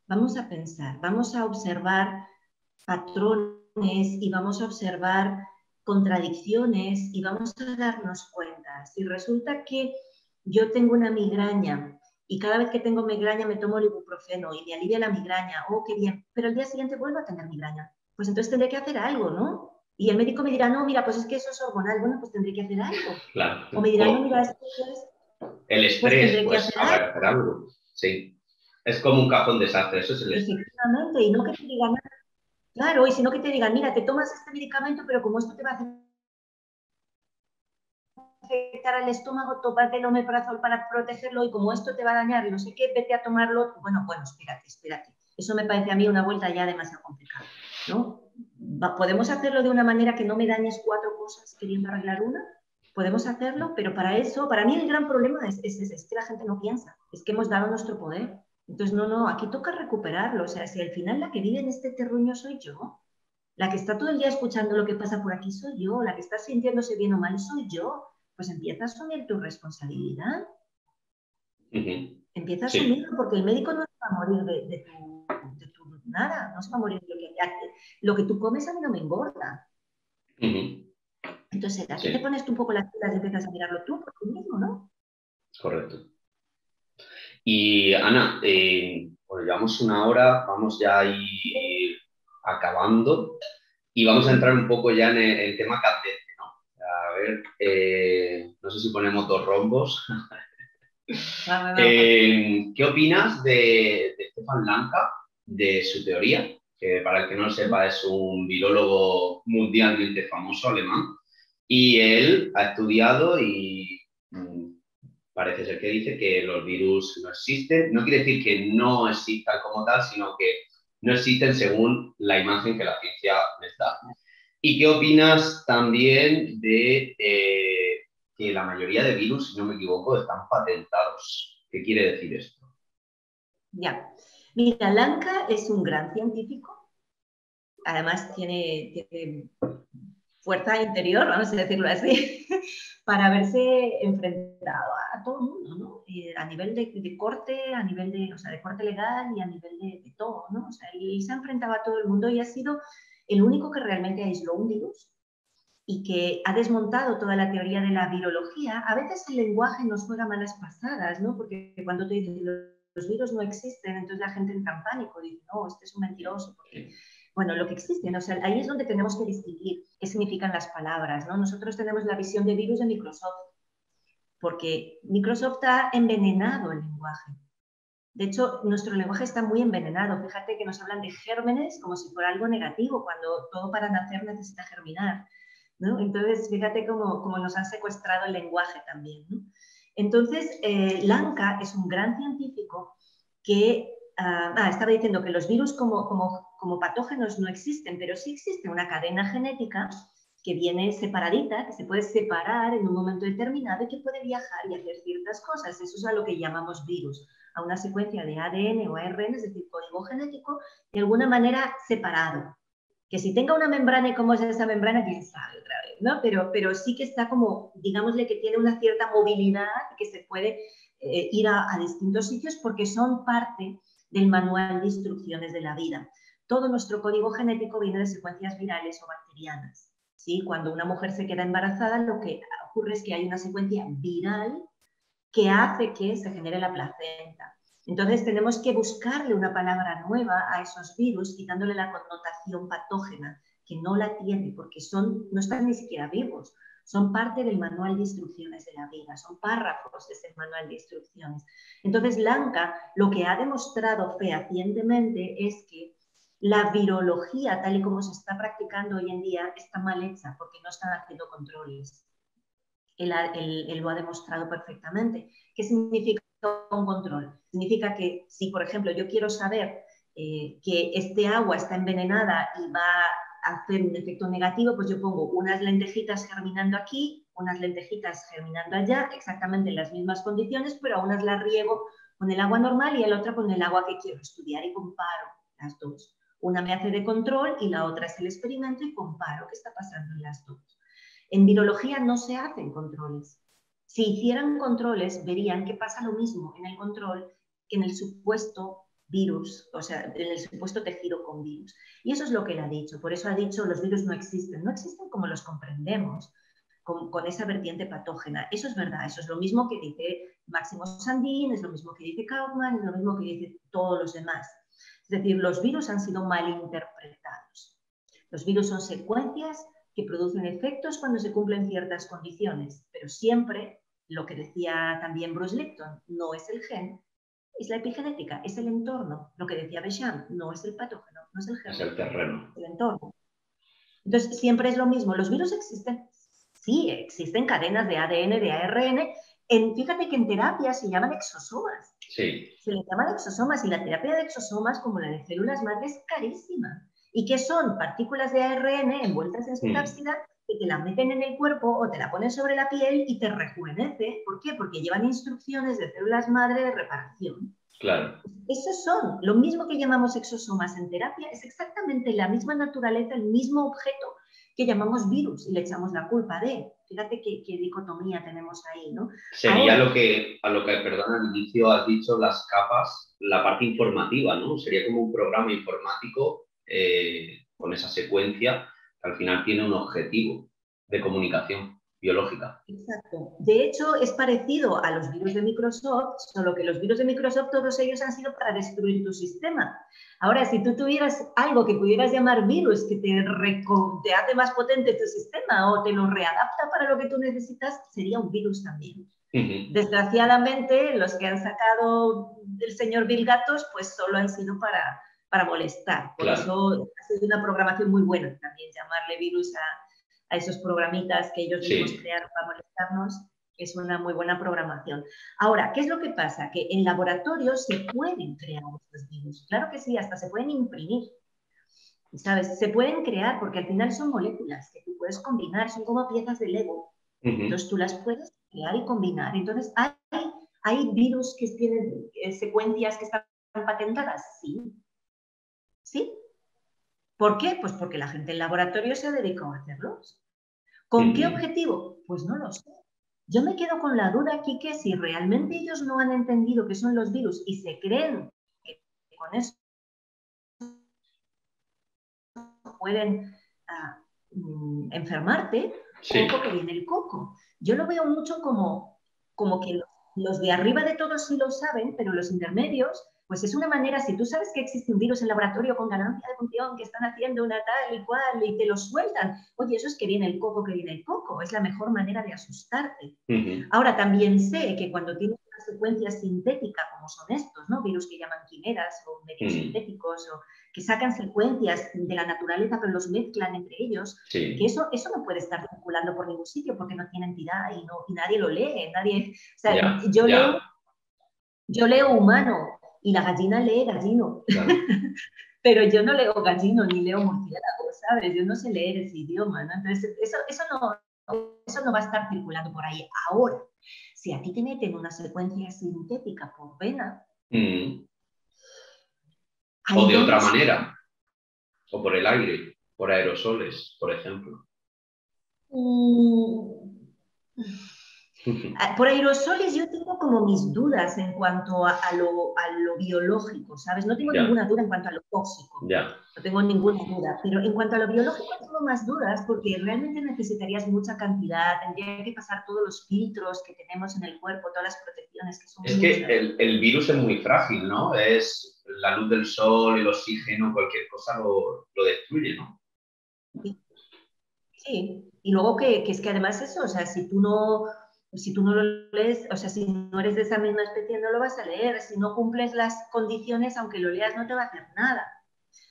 vamos a pensar, vamos a observar patrones y vamos a observar contradicciones y vamos a darnos cuenta. Si resulta que yo tengo una migraña y cada vez que tengo migraña me tomo el ibuprofeno y me alivia la migraña, oh, qué bien, pero el día siguiente vuelvo a tener migraña, pues entonces tendré que hacer algo, ¿no? Y el médico me dirá, no, mira, pues es que eso es hormonal, bueno, pues tendré que hacer algo. Claro. O me dirá, no, mira, esto es, El pues estrés, tendré que pues hacer habrá algo. que hacer algo. Sí. Es como un cajón desastre, eso es el estrés. Efectivamente, y no que te digan, claro, y sino que te digan, mira, te tomas este medicamento, pero como esto te va a afectar al estómago, tómate el omeprazol para protegerlo y como esto te va a dañar y no sé qué, vete a tomarlo. Bueno, espérate. Eso me parece a mí una vuelta ya demasiado complicada, ¿no? ¿Podemos hacerlo de una manera que no me dañes 4 cosas queriendo arreglar una? Podemos hacerlo, pero para eso, para mí el gran problema es que la gente no piensa, es que hemos dado nuestro poder. Entonces, no, aquí toca recuperarlo. O sea, si al final la que vive en este terruño soy yo, la que está todo el día escuchando lo que pasa por aquí soy yo, la que está sintiéndose bien o mal soy yo, pues empieza a asumir tu responsabilidad. Empieza a Sí. asumirlo porque el médico no se va a morir de tu nada, no se va a morir de lo que tú comes a mí no me engorda. Entonces, aquí te Sí, pones tú un poco las pilas y empiezas a mirarlo tú por ti mismo, ¿no? correcto. Y Ana, pues llevamos una hora, vamos ya a ir acabando y vamos a entrar un poco ya en el tema candente, ¿no? A ver, no sé si ponemos 2 rombos. Vamos. ¿Qué opinas de Stefan Lanka, de su teoría? Que para el que no lo sepa es un virólogo mundialmente famoso alemán y él ha estudiado y parece ser que dice que los virus no existen. No quiere decir que no existan como tal, sino que no existen según la imagen que la ciencia les da. ¿Y qué opinas también de que la mayoría de virus, si no me equivoco, están patentados? ¿Qué quiere decir esto? Ya. Mira, Lanka es un gran científico. Además, fuerza interior, vamos a decirlo así, para verse enfrentado a todo el mundo, ¿no? A nivel de corte, a nivel de, o sea, de corte legal y a nivel de todo, ¿no? O sea, él se enfrentaba a todo el mundo y ha sido el único que realmente aisló un virus y que ha desmontado toda la teoría de la virología. A veces el lenguaje nos juega malas pasadas, ¿no? Porque cuando te dicen los virus no existen, entonces la gente entra en pánico, dice, no, este es un mentiroso, porque, bueno, lo que existe, ¿no? O sea, ahí es donde tenemos que distinguir qué significan las palabras, ¿no? Nosotros tenemos la visión de virus de Microsoft, porque Microsoft ha envenenado el lenguaje. De hecho, nuestro lenguaje está muy envenenado. Fíjate que nos hablan de gérmenes como si fuera algo negativo, cuando todo para nacer necesita germinar, ¿no? Entonces, fíjate cómo nos han secuestrado el lenguaje también, ¿no? Entonces, Lanka es un gran científico que estaba diciendo que los virus como patógenos no existen, pero sí existe una cadena genética que viene separadita, que se puede separar en un momento determinado y que puede viajar y hacer ciertas cosas. Eso es a lo que llamamos virus, a una secuencia de ADN o ARN, es decir, código genético, de alguna manera separado. Que si tenga una membrana y cómo es esa membrana, quién sabe otra vez, ¿no? Pero sí que está como, digámosle que tiene una cierta movilidad, que se puede ir a distintos sitios porque son parte del manual de instrucciones de la vida. Todo nuestro código genético viene de secuencias virales o bacterianas, ¿sí? Cuando una mujer se queda embarazada, lo que ocurre es que hay una secuencia viral que hace que se genere la placenta. Entonces tenemos que buscarle una palabra nueva a esos virus, quitándole la connotación patógena, que no la tiene, porque no están ni siquiera vivos, son parte del manual de instrucciones de la vida, son párrafos de ese manual de instrucciones. Entonces Lanka lo que ha demostrado fehacientemente es que la virología, tal y como se está practicando hoy en día, está mal hecha porque no están haciendo controles. Él lo ha demostrado perfectamente. ¿Qué significa un control? Significa que si, por ejemplo, yo quiero saber que este agua está envenenada y va a hacer un efecto negativo, pues yo pongo unas lentejitas germinando aquí, unas lentejitas germinando allá, exactamente en las mismas condiciones, pero a unas las riego con el agua normal y a la otra con el agua que quiero estudiar y comparo las dos. Una me hace de control y la otra es el experimento y comparo qué está pasando en las dos. En virología no se hacen controles. Si hicieran controles, verían que pasa lo mismo en el control que en el supuesto virus, o sea, en el supuesto tejido con virus. Y eso es lo que él ha dicho. Por eso ha dicho los virus no existen. No existen como los comprendemos, con esa vertiente patógena. Eso es verdad. Eso es lo mismo que dice Máximo Sandin, es lo mismo que dice Kaufman, es lo mismo que dice todos los demás. Es decir, los virus han sido mal interpretados. Los virus son secuencias que producen efectos cuando se cumplen ciertas condiciones, pero siempre, lo que decía también Bruce Lipton, no es el gen, es la epigenética, es el entorno. Lo que decía Béchamp, no es el patógeno, no es el gen, es el terreno. es el entorno. Entonces, siempre es lo mismo. Los virus existen, sí, existen cadenas de ADN, de ARN. Fíjate que en terapia se llaman exosomas. Sí. Se les llaman exosomas y la terapia de exosomas, como la de células madre, es carísima. ¿Y qué son? Partículas de ARN envueltas en su cápsida que te la meten en el cuerpo o te la ponen sobre la piel y te rejuvenece. ¿Por qué? Porque llevan instrucciones de células madre de reparación. Claro. Esos son, lo mismo que llamamos exosomas en terapia, es exactamente la misma naturaleza, el mismo objeto que llamamos virus y le echamos la culpa de. Fíjate qué dicotomía tenemos ahí, ¿no? Sería ahora, perdón, al inicio has dicho las capas, la parte informativa, ¿no? Sería como un programa informático con esa secuencia que al final tiene un objetivo de comunicación biológica. Exacto. De hecho, es parecido a los virus de Microsoft, solo que los virus de Microsoft, todos ellos han sido para destruir tu sistema. Ahora, si tú tuvieras algo que pudieras llamar virus, que te hace más potente tu sistema o te lo readapta para lo que tú necesitas, sería un virus también. Desgraciadamente, los que han sacado del señor Bill Gatos, pues solo han sido para molestar. Por eso ha sido una programación muy buena también llamarle virus a esos programitas que ellos mismos crearon para molestarnos, es una muy buena programación. Ahora, ¿qué es lo que pasa? Que en laboratorios se pueden crear estos virus. Claro que sí, hasta se pueden imprimir. ¿Sabes? Se pueden crear porque al final son moléculas que tú puedes combinar, son como piezas de Lego. Entonces tú las puedes crear y combinar. Entonces, ¿hay virus que tienen secuencias que están patentadas? Sí. ¿Sí? ¿Por qué? Pues porque la gente en laboratorio se ha dedicado a hacerlos. ¿Con qué objetivo? Pues no lo sé. Yo me quedo con la duda aquí que si realmente ellos no han entendido qué son los virus y se creen que con eso pueden enfermarte, Sí. ojo que viene el coco. Yo lo veo mucho como que los de arriba de todos sí lo saben, pero los intermedios, pues es una manera, si tú sabes que existe un virus en laboratorio con ganancia de función, que están haciendo una tal y cual, y te lo sueltan, oye, eso es que viene el coco, que viene el coco, es la mejor manera de asustarte. Ahora, también sé que cuando tienes una secuencia sintética, como son estos, ¿no? Virus que llaman quimeras o medios sintéticos, o que sacan secuencias de la naturaleza, pero los mezclan entre ellos, Sí. que eso no puede estar circulando por ningún sitio porque no tiene entidad y nadie lo lee. Nadie, o sea, yo leo humano y la gallina lee gallino. Claro. Pero yo no leo gallino ni leo murciélago, ¿sabes? Yo no sé leer ese idioma, ¿no? Entonces, eso no va a estar circulando por ahí. Ahora, si a ti te meten una secuencia sintética por vena... O de otra manera, o por el aire, por aerosoles, por ejemplo. Por aerosoles yo tengo como mis dudas en cuanto a lo biológico, ¿sabes? No tengo ninguna duda en cuanto a lo tóxico. No tengo ninguna duda. Pero en cuanto a lo biológico tengo más dudas porque realmente necesitarías mucha cantidad, tendría que pasar todos los filtros que tenemos en el cuerpo, todas las protecciones que son muchas. Que el virus es muy frágil, ¿no? Es la luz del sol, el oxígeno, cualquier cosa lo destruye, ¿no? Sí. Y luego que es que además eso, o sea, si tú no lo lees, o sea, si no eres de esa misma especie, no lo vas a leer. Si no cumples las condiciones, aunque lo leas, no te va a hacer nada.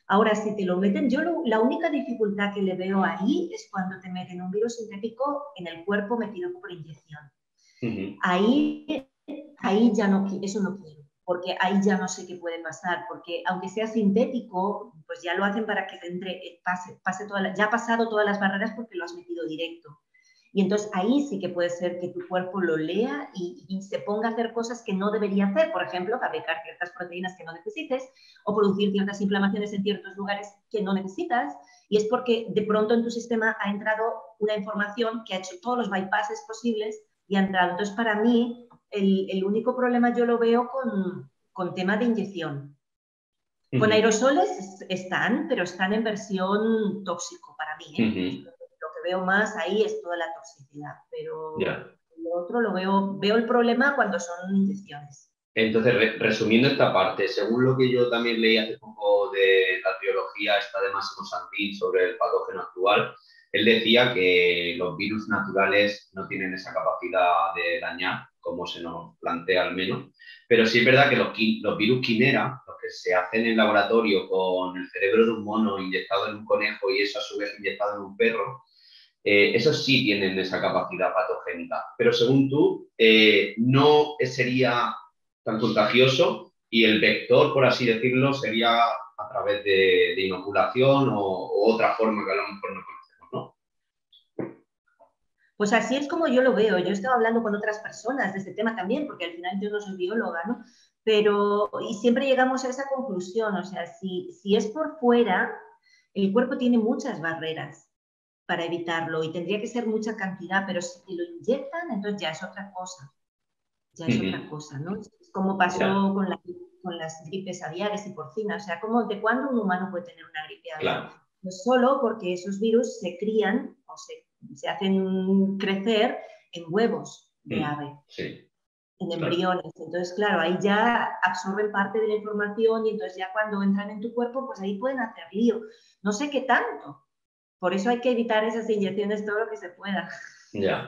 Ahora, si te lo meten, la única dificultad que le veo ahí es cuando te meten un virus sintético en el cuerpo metido por inyección. Ahí ya no, eso no quiero, porque ahí ya no sé qué puede pasar, porque aunque sea sintético, pues ya lo hacen para que ya ha pasado todas las barreras porque lo has metido directo. Y entonces ahí sí que puede ser que tu cuerpo lo lea y se ponga a hacer cosas que no debería hacer, por ejemplo, fabricar ciertas proteínas que no necesites o producir ciertas inflamaciones en ciertos lugares que no necesitas, y es porque de pronto en tu sistema ha entrado una información que ha hecho todos los bypasses posibles y ha entrado. Entonces, para mí, el único problema yo lo veo con tema de inyección. Con aerosoles están, pero están en versión tóxico para mí. Lo que veo más ahí es toda la toxicidad, pero lo otro lo veo el problema cuando son inyecciones. Entonces, resumiendo esta parte, según lo que yo también leí hace poco de la trilogía esta de Massimo Santin sobre el patógeno actual, él decía que los virus naturales no tienen esa capacidad de dañar, como se nos plantea al menos, pero sí es verdad que los virus quimera, los que se hacen en laboratorio con el cerebro de un mono inyectado en un conejo y eso a su vez inyectado en un perro, esos sí tienen esa capacidad patogénica, pero según tú, no sería tan contagioso y el vector, por así decirlo, sería a través de inoculación o otra forma que a lo mejor no conocemos, ¿no? Pues así es como yo lo veo. Yo he estado hablando con otras personas de este tema también, porque al final yo no soy bióloga, ¿no? Pero, y siempre llegamos a esa conclusión, o sea, si es por fuera, el cuerpo tiene muchas barreras para evitarlo y tendría que ser mucha cantidad, pero si te lo inyectan, entonces ya es otra cosa. Ya es otra cosa, ¿no? Es como pasó con las gripes aviares y porcinas. O sea, ¿de cuándo un humano puede tener una gripe aviar? Claro. Pues solo porque esos virus se crían o se hacen crecer en huevos de ave, en embriones. Entonces, claro, ahí ya absorben parte de la información y entonces ya cuando entran en tu cuerpo, pues ahí pueden hacer lío. No sé qué tanto. Por eso hay que evitar esas inyecciones todo lo que se pueda. Ya.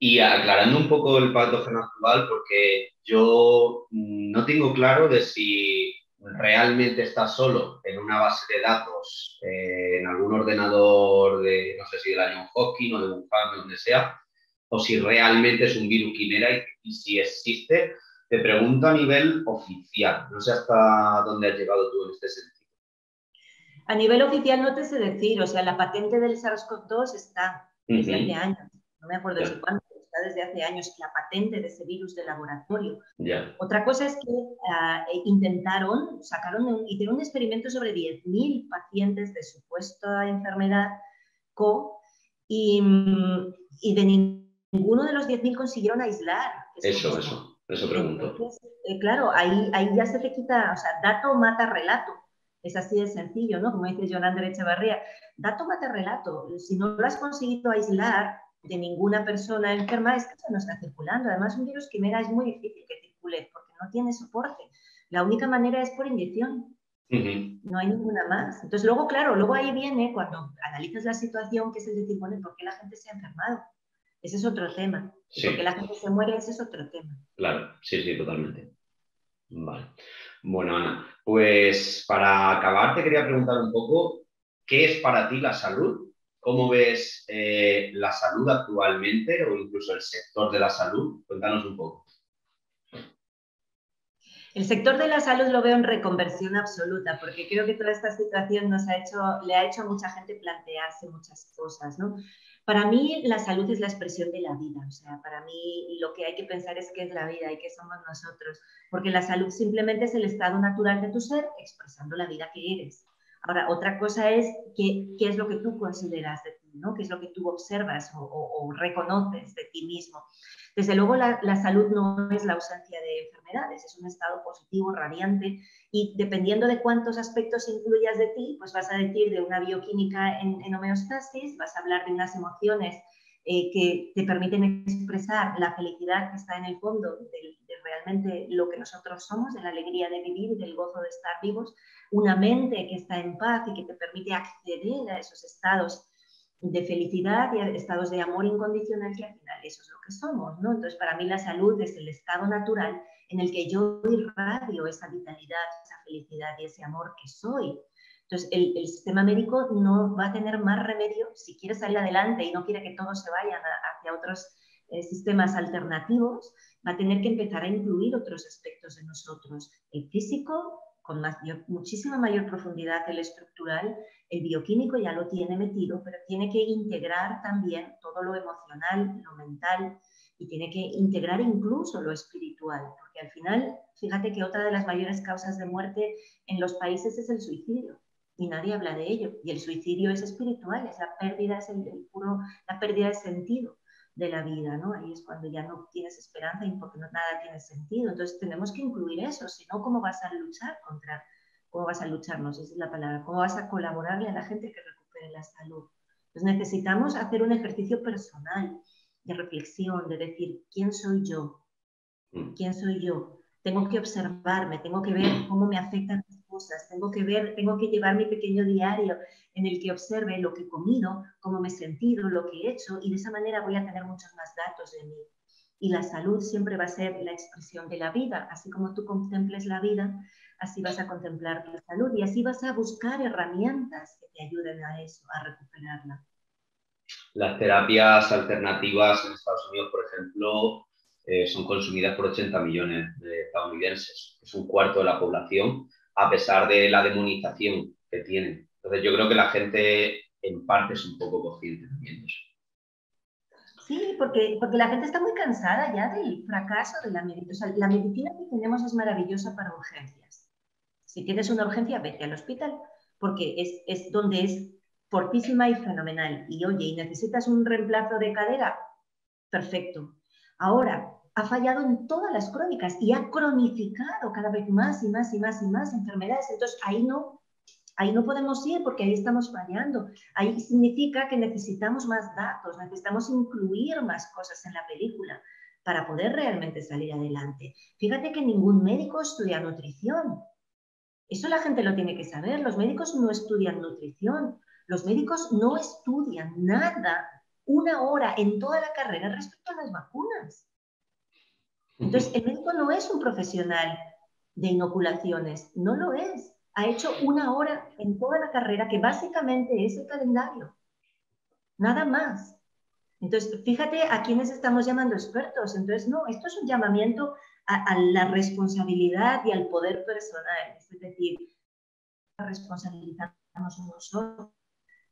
Y aclarando un poco el patógeno actual, porque yo no tengo claro de si realmente está solo en una base de datos, en algún ordenador de, no sé si del año Hopkins o de Wuhan, de donde sea, o si realmente es un virus quimera y si existe. Te pregunto a nivel oficial, no sé hasta dónde has llegado tú en este sentido. A nivel oficial no te sé decir, o sea, la patente del SARS-CoV-2 está desde hace años, no me acuerdo desde cuándo, pero está desde hace años la patente de ese virus de laboratorio. Otra cosa es que hicieron un experimento sobre 10.000 pacientes de supuesta enfermedad y, y de ninguno de los 10.000 consiguieron aislar esto mismo. Eso pregunto. Entonces, claro, ahí ya se te quita, o sea, dato mata relato. Es así de sencillo, ¿no? Como dice Jonander Echevarría, dato mata relato. Si no lo has conseguido aislar de ninguna persona enferma, es que eso no está circulando. Además, un virus quimera es muy difícil que circule porque no tiene soporte. La única manera es por inyección. No hay ninguna más. Entonces, luego, claro, luego ahí viene cuando analizas la situación, que es el decir, bueno, ¿por qué la gente se ha enfermado? Ese es otro tema. Sí. ¿Por qué la gente se muere? Ese es otro tema. Claro, sí, totalmente. Vale. Bueno, Ana, pues para acabar te quería preguntar un poco, ¿qué es para ti la salud? ¿Cómo ves la salud actualmente o incluso el sector de la salud? Cuéntanos un poco. El sector de la salud lo veo en reconversión absoluta, porque creo que toda esta situación le ha hecho a mucha gente plantearse muchas cosas, ¿no? Para mí la salud es la expresión de la vida, o sea, para mí lo que hay que pensar es qué es la vida y qué somos nosotros, porque la salud simplemente es el estado natural de tu ser expresando la vida que eres. Ahora, otra cosa es qué es lo que tú consideras de ti, ¿no? ¿Qué es lo que tú observas o reconoces de ti mismo? Desde luego, la salud no es la ausencia de enfermedades, es un estado positivo, radiante, y dependiendo de cuántos aspectos incluyas de ti, pues vas a decir de una bioquímica en homeostasis, vas a hablar de unas emociones que te permiten expresar la felicidad que está en el fondo de realmente lo que nosotros somos, de la alegría de vivir y del gozo de estar vivos, una mente que está en paz y que te permite acceder a esos estados de felicidad y a estados de amor incondicional, que al final eso es lo que somos, ¿no? Entonces, para mí la salud es el estado natural en el que yo irradio esa vitalidad, esa felicidad y ese amor que soy. Entonces, el sistema médico no va a tener más remedio, si quiere salir adelante y no quiere que todos se vayan hacia otros sistemas alternativos, va a tener que empezar a incluir otros aspectos de nosotros, el físico, con muchísima mayor profundidad, el estructural, el bioquímico ya lo tiene metido, pero tiene que integrar también todo lo emocional, lo mental, y tiene que integrar incluso lo espiritual, porque al final, fíjate que otra de las mayores causas de muerte en los países es el suicidio, y nadie habla de ello, y el suicidio es espiritual, es la pérdida, es la pérdida de sentido de la vida, ¿no? Ahí es cuando ya no tienes esperanza y porque nada tiene sentido. Entonces tenemos que incluir eso, si no, ¿cómo vas a luchar contra, cómo vas a luchar, no sé si es la palabra, cómo vas a colaborarle a la gente que recupere la salud? Pues necesitamos hacer un ejercicio personal de reflexión, de decir, ¿quién soy yo? ¿Quién soy yo? Tengo que observarme, tengo que ver cómo me afectan las cosas, tengo que llevar mi pequeño diario en el que observe lo que he comido, cómo me he sentido, lo que he hecho, y de esa manera voy a tener muchos más datos de mí. Y la salud siempre va a ser la expresión de la vida. Así como tú contemples la vida, así vas a contemplar tu salud y así vas a buscar herramientas que te ayuden a eso, a recuperarla. Las terapias alternativas en Estados Unidos, por ejemplo, son consumidas por 80 millones de estadounidenses. Es un cuarto de la población, a pesar de la demonización que tienen. Entonces, yo creo que la gente, en parte, es un poco consciente también de eso. Sí, porque la gente está muy cansada ya del fracaso de la medicina. O sea, la medicina que tenemos es maravillosa para urgencias. Si tienes una urgencia, vete al hospital, porque es donde es fortísima y fenomenal. Y oye, ¿y necesitas un reemplazo de cadera? Perfecto. Ahora, ha fallado en todas las crónicas y ha cronificado cada vez más y más y más y más enfermedades. Entonces, ahí no podemos ir porque ahí estamos fallando. Ahí significa que necesitamos más datos, necesitamos incluir más cosas en la película para poder realmente salir adelante. Fíjate que ningún médico estudia nutrición. Eso la gente lo tiene que saber. Los médicos no estudian nutrición. Los médicos no estudian nada, una hora en toda la carrera respecto a las vacunas. Entonces, el médico no es un profesional de inoculaciones, no lo es. Ha hecho una hora en toda la carrera que básicamente es el calendario, nada más. Entonces, fíjate a quiénes estamos llamando expertos. Entonces, no, esto es un llamamiento a la responsabilidad y al poder personal. Es decir, responsabilizarnos nosotros,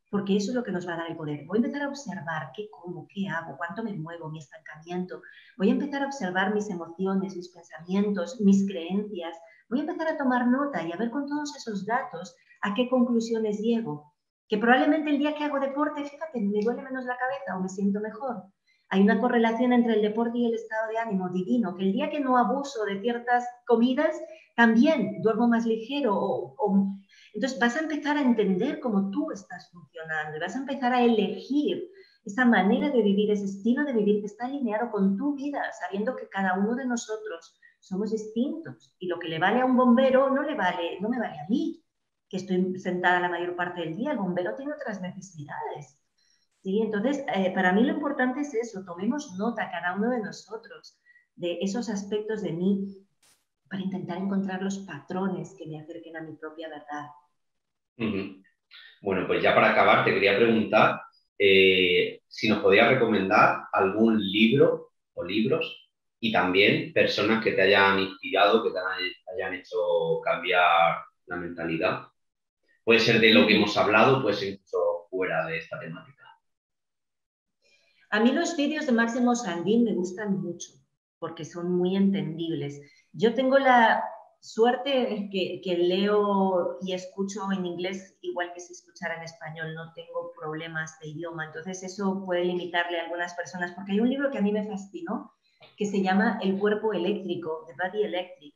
porque eso es lo que nos va a dar el poder. Voy a empezar a observar qué como, qué hago, cuánto me muevo, mi estancamiento. Voy a empezar a observar mis emociones, mis pensamientos, mis creencias. Voy a empezar a tomar nota y a ver con todos esos datos a qué conclusiones llego. que probablemente el día que hago deporte, fíjate, me duele menos la cabeza o me siento mejor. Hay una correlación entre el deporte y el estado de ánimo divino, que el día que no abuso de ciertas comidas, también duermo más ligero. Entonces vas a empezar a entender cómo tú estás funcionando y vas a empezar a elegir esa manera de vivir, ese estilo de vivir que está alineado con tu vida, sabiendo que cada uno de nosotros somos distintos y lo que le vale a un bombero no me vale a mí, que estoy sentada la mayor parte del día. El bombero tiene otras necesidades. ¿Sí? Entonces, para mí lo importante es eso, tomemos nota cada uno de nosotros de esos aspectos de mí para intentar encontrar los patrones que me acerquen a mi propia verdad. Bueno, pues ya para acabar te quería preguntar si nos podías recomendar algún libro o libros y también personas que te hayan inspirado, que te hayan hecho cambiar la mentalidad. Puede ser de lo que hemos hablado, puede ser incluso fuera de esta temática. A mí los vídeos de Máximo Sandín me gustan mucho porque son muy entendibles. Yo tengo la suerte que leo y escucho en inglés igual que si escuchara en español, no tengo problemas de idioma, entonces eso puede limitarle a algunas personas, porque hay un libro que a mí me fascinó que se llama El cuerpo eléctrico, The Body Electric,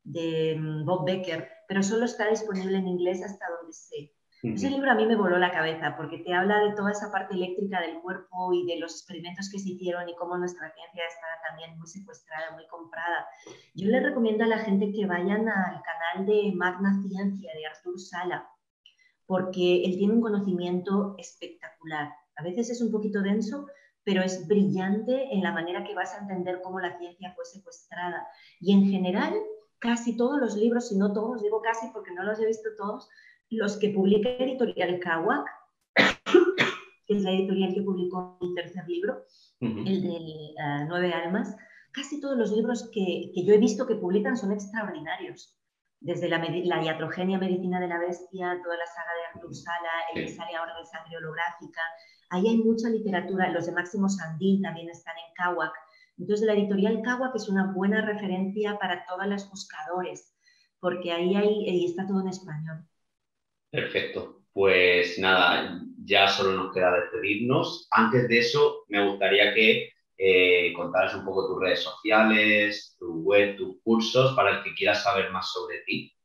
de Bob Becker, pero solo está disponible en inglés hasta donde sé. Ese libro a mí me voló la cabeza porque te habla de toda esa parte eléctrica del cuerpo y de los experimentos que se hicieron y cómo nuestra ciencia está también muy secuestrada, muy comprada. Yo le recomiendo a la gente que vayan al canal de Magna Ciencia de Artur Sala, porque él tiene un conocimiento espectacular. A veces es un poquito denso, pero es brillante en la manera que vas a entender cómo la ciencia fue secuestrada. Y en general, casi todos los libros, si no todos, digo casi porque no los he visto todos, los que publica Editorial Kawak, que es la editorial que publicó mi tercer libro, el de 9 almas, casi todos los libros que yo he visto que publican son extraordinarios. Desde la iatrogenia medicina de la bestia, toda la saga de Artur Sala, el que sale ahora de sangre holográfica. Ahí hay mucha literatura. Los de Máximo Sandín también están en Kawak. Entonces, la editorial Kawak es una buena referencia para todos los buscadores, porque ahí está todo en español. Perfecto. Pues nada, ya solo nos queda despedirnos. Antes de eso, me gustaría que contaras un poco tus redes sociales, tu web, tus cursos, para el que quiera saber más sobre ti.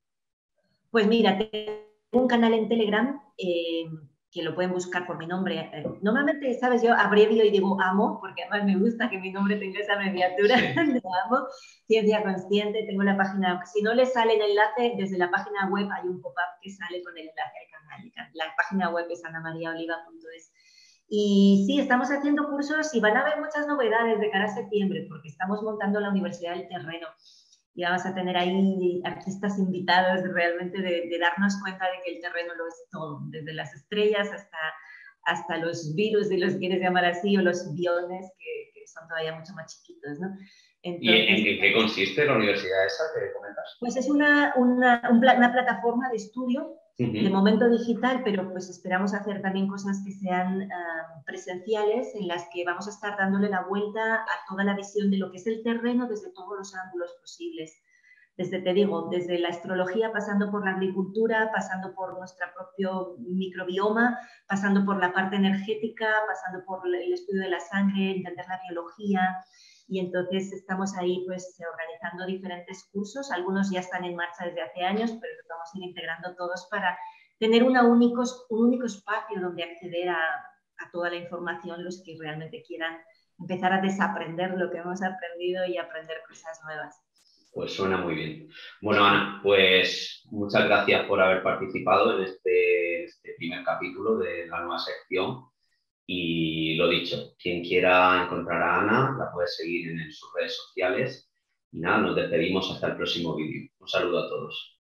Pues mira, tengo un canal en Telegram que lo pueden buscar por mi nombre. Normalmente, ¿sabes? Yo abrevio y digo amo, porque además me gusta que mi nombre tenga esa abreviatura de amo, Ciencia Consciente. Tengo la página, si no les sale el enlace, desde la página web hay un pop-up que sale con el enlace al canal. La página web es anamariaoliva.es. Y sí, estamos haciendo cursos y van a haber muchas novedades de cara a septiembre, porque estamos montando la Universidad del Terreno. Y vamos a tener ahí artistas invitados realmente de darnos cuenta de que el terreno lo es todo, desde las estrellas hasta los virus, si los quieres llamar así, o los biones que son todavía mucho más chiquitos, ¿no? Entonces, ¿y en qué consiste la universidad esa que comentas? Pues es una plataforma de estudio, de momento digital, pero pues esperamos hacer también cosas que sean presenciales, en las que vamos a estar dándole la vuelta a toda la visión de lo que es el terreno desde todos los ángulos posibles. Te digo, desde la astrología, pasando por la agricultura, pasando por nuestro propio microbioma, pasando por la parte energética, pasando por el estudio de la sangre, entender la biología. Y entonces estamos ahí pues organizando diferentes cursos. Algunos ya están en marcha desde hace años, pero los vamos a ir integrando todos para tener un único espacio donde acceder a toda la información los que realmente quieran empezar a desaprender lo que hemos aprendido y aprender cosas nuevas. Pues suena muy bien. Bueno, Ana, pues muchas gracias por haber participado en este primer capítulo de la nueva sección. Y lo dicho, quien quiera encontrar a Ana, la puede seguir en sus redes sociales. Y nada, nos despedimos hasta el próximo vídeo. Un saludo a todos.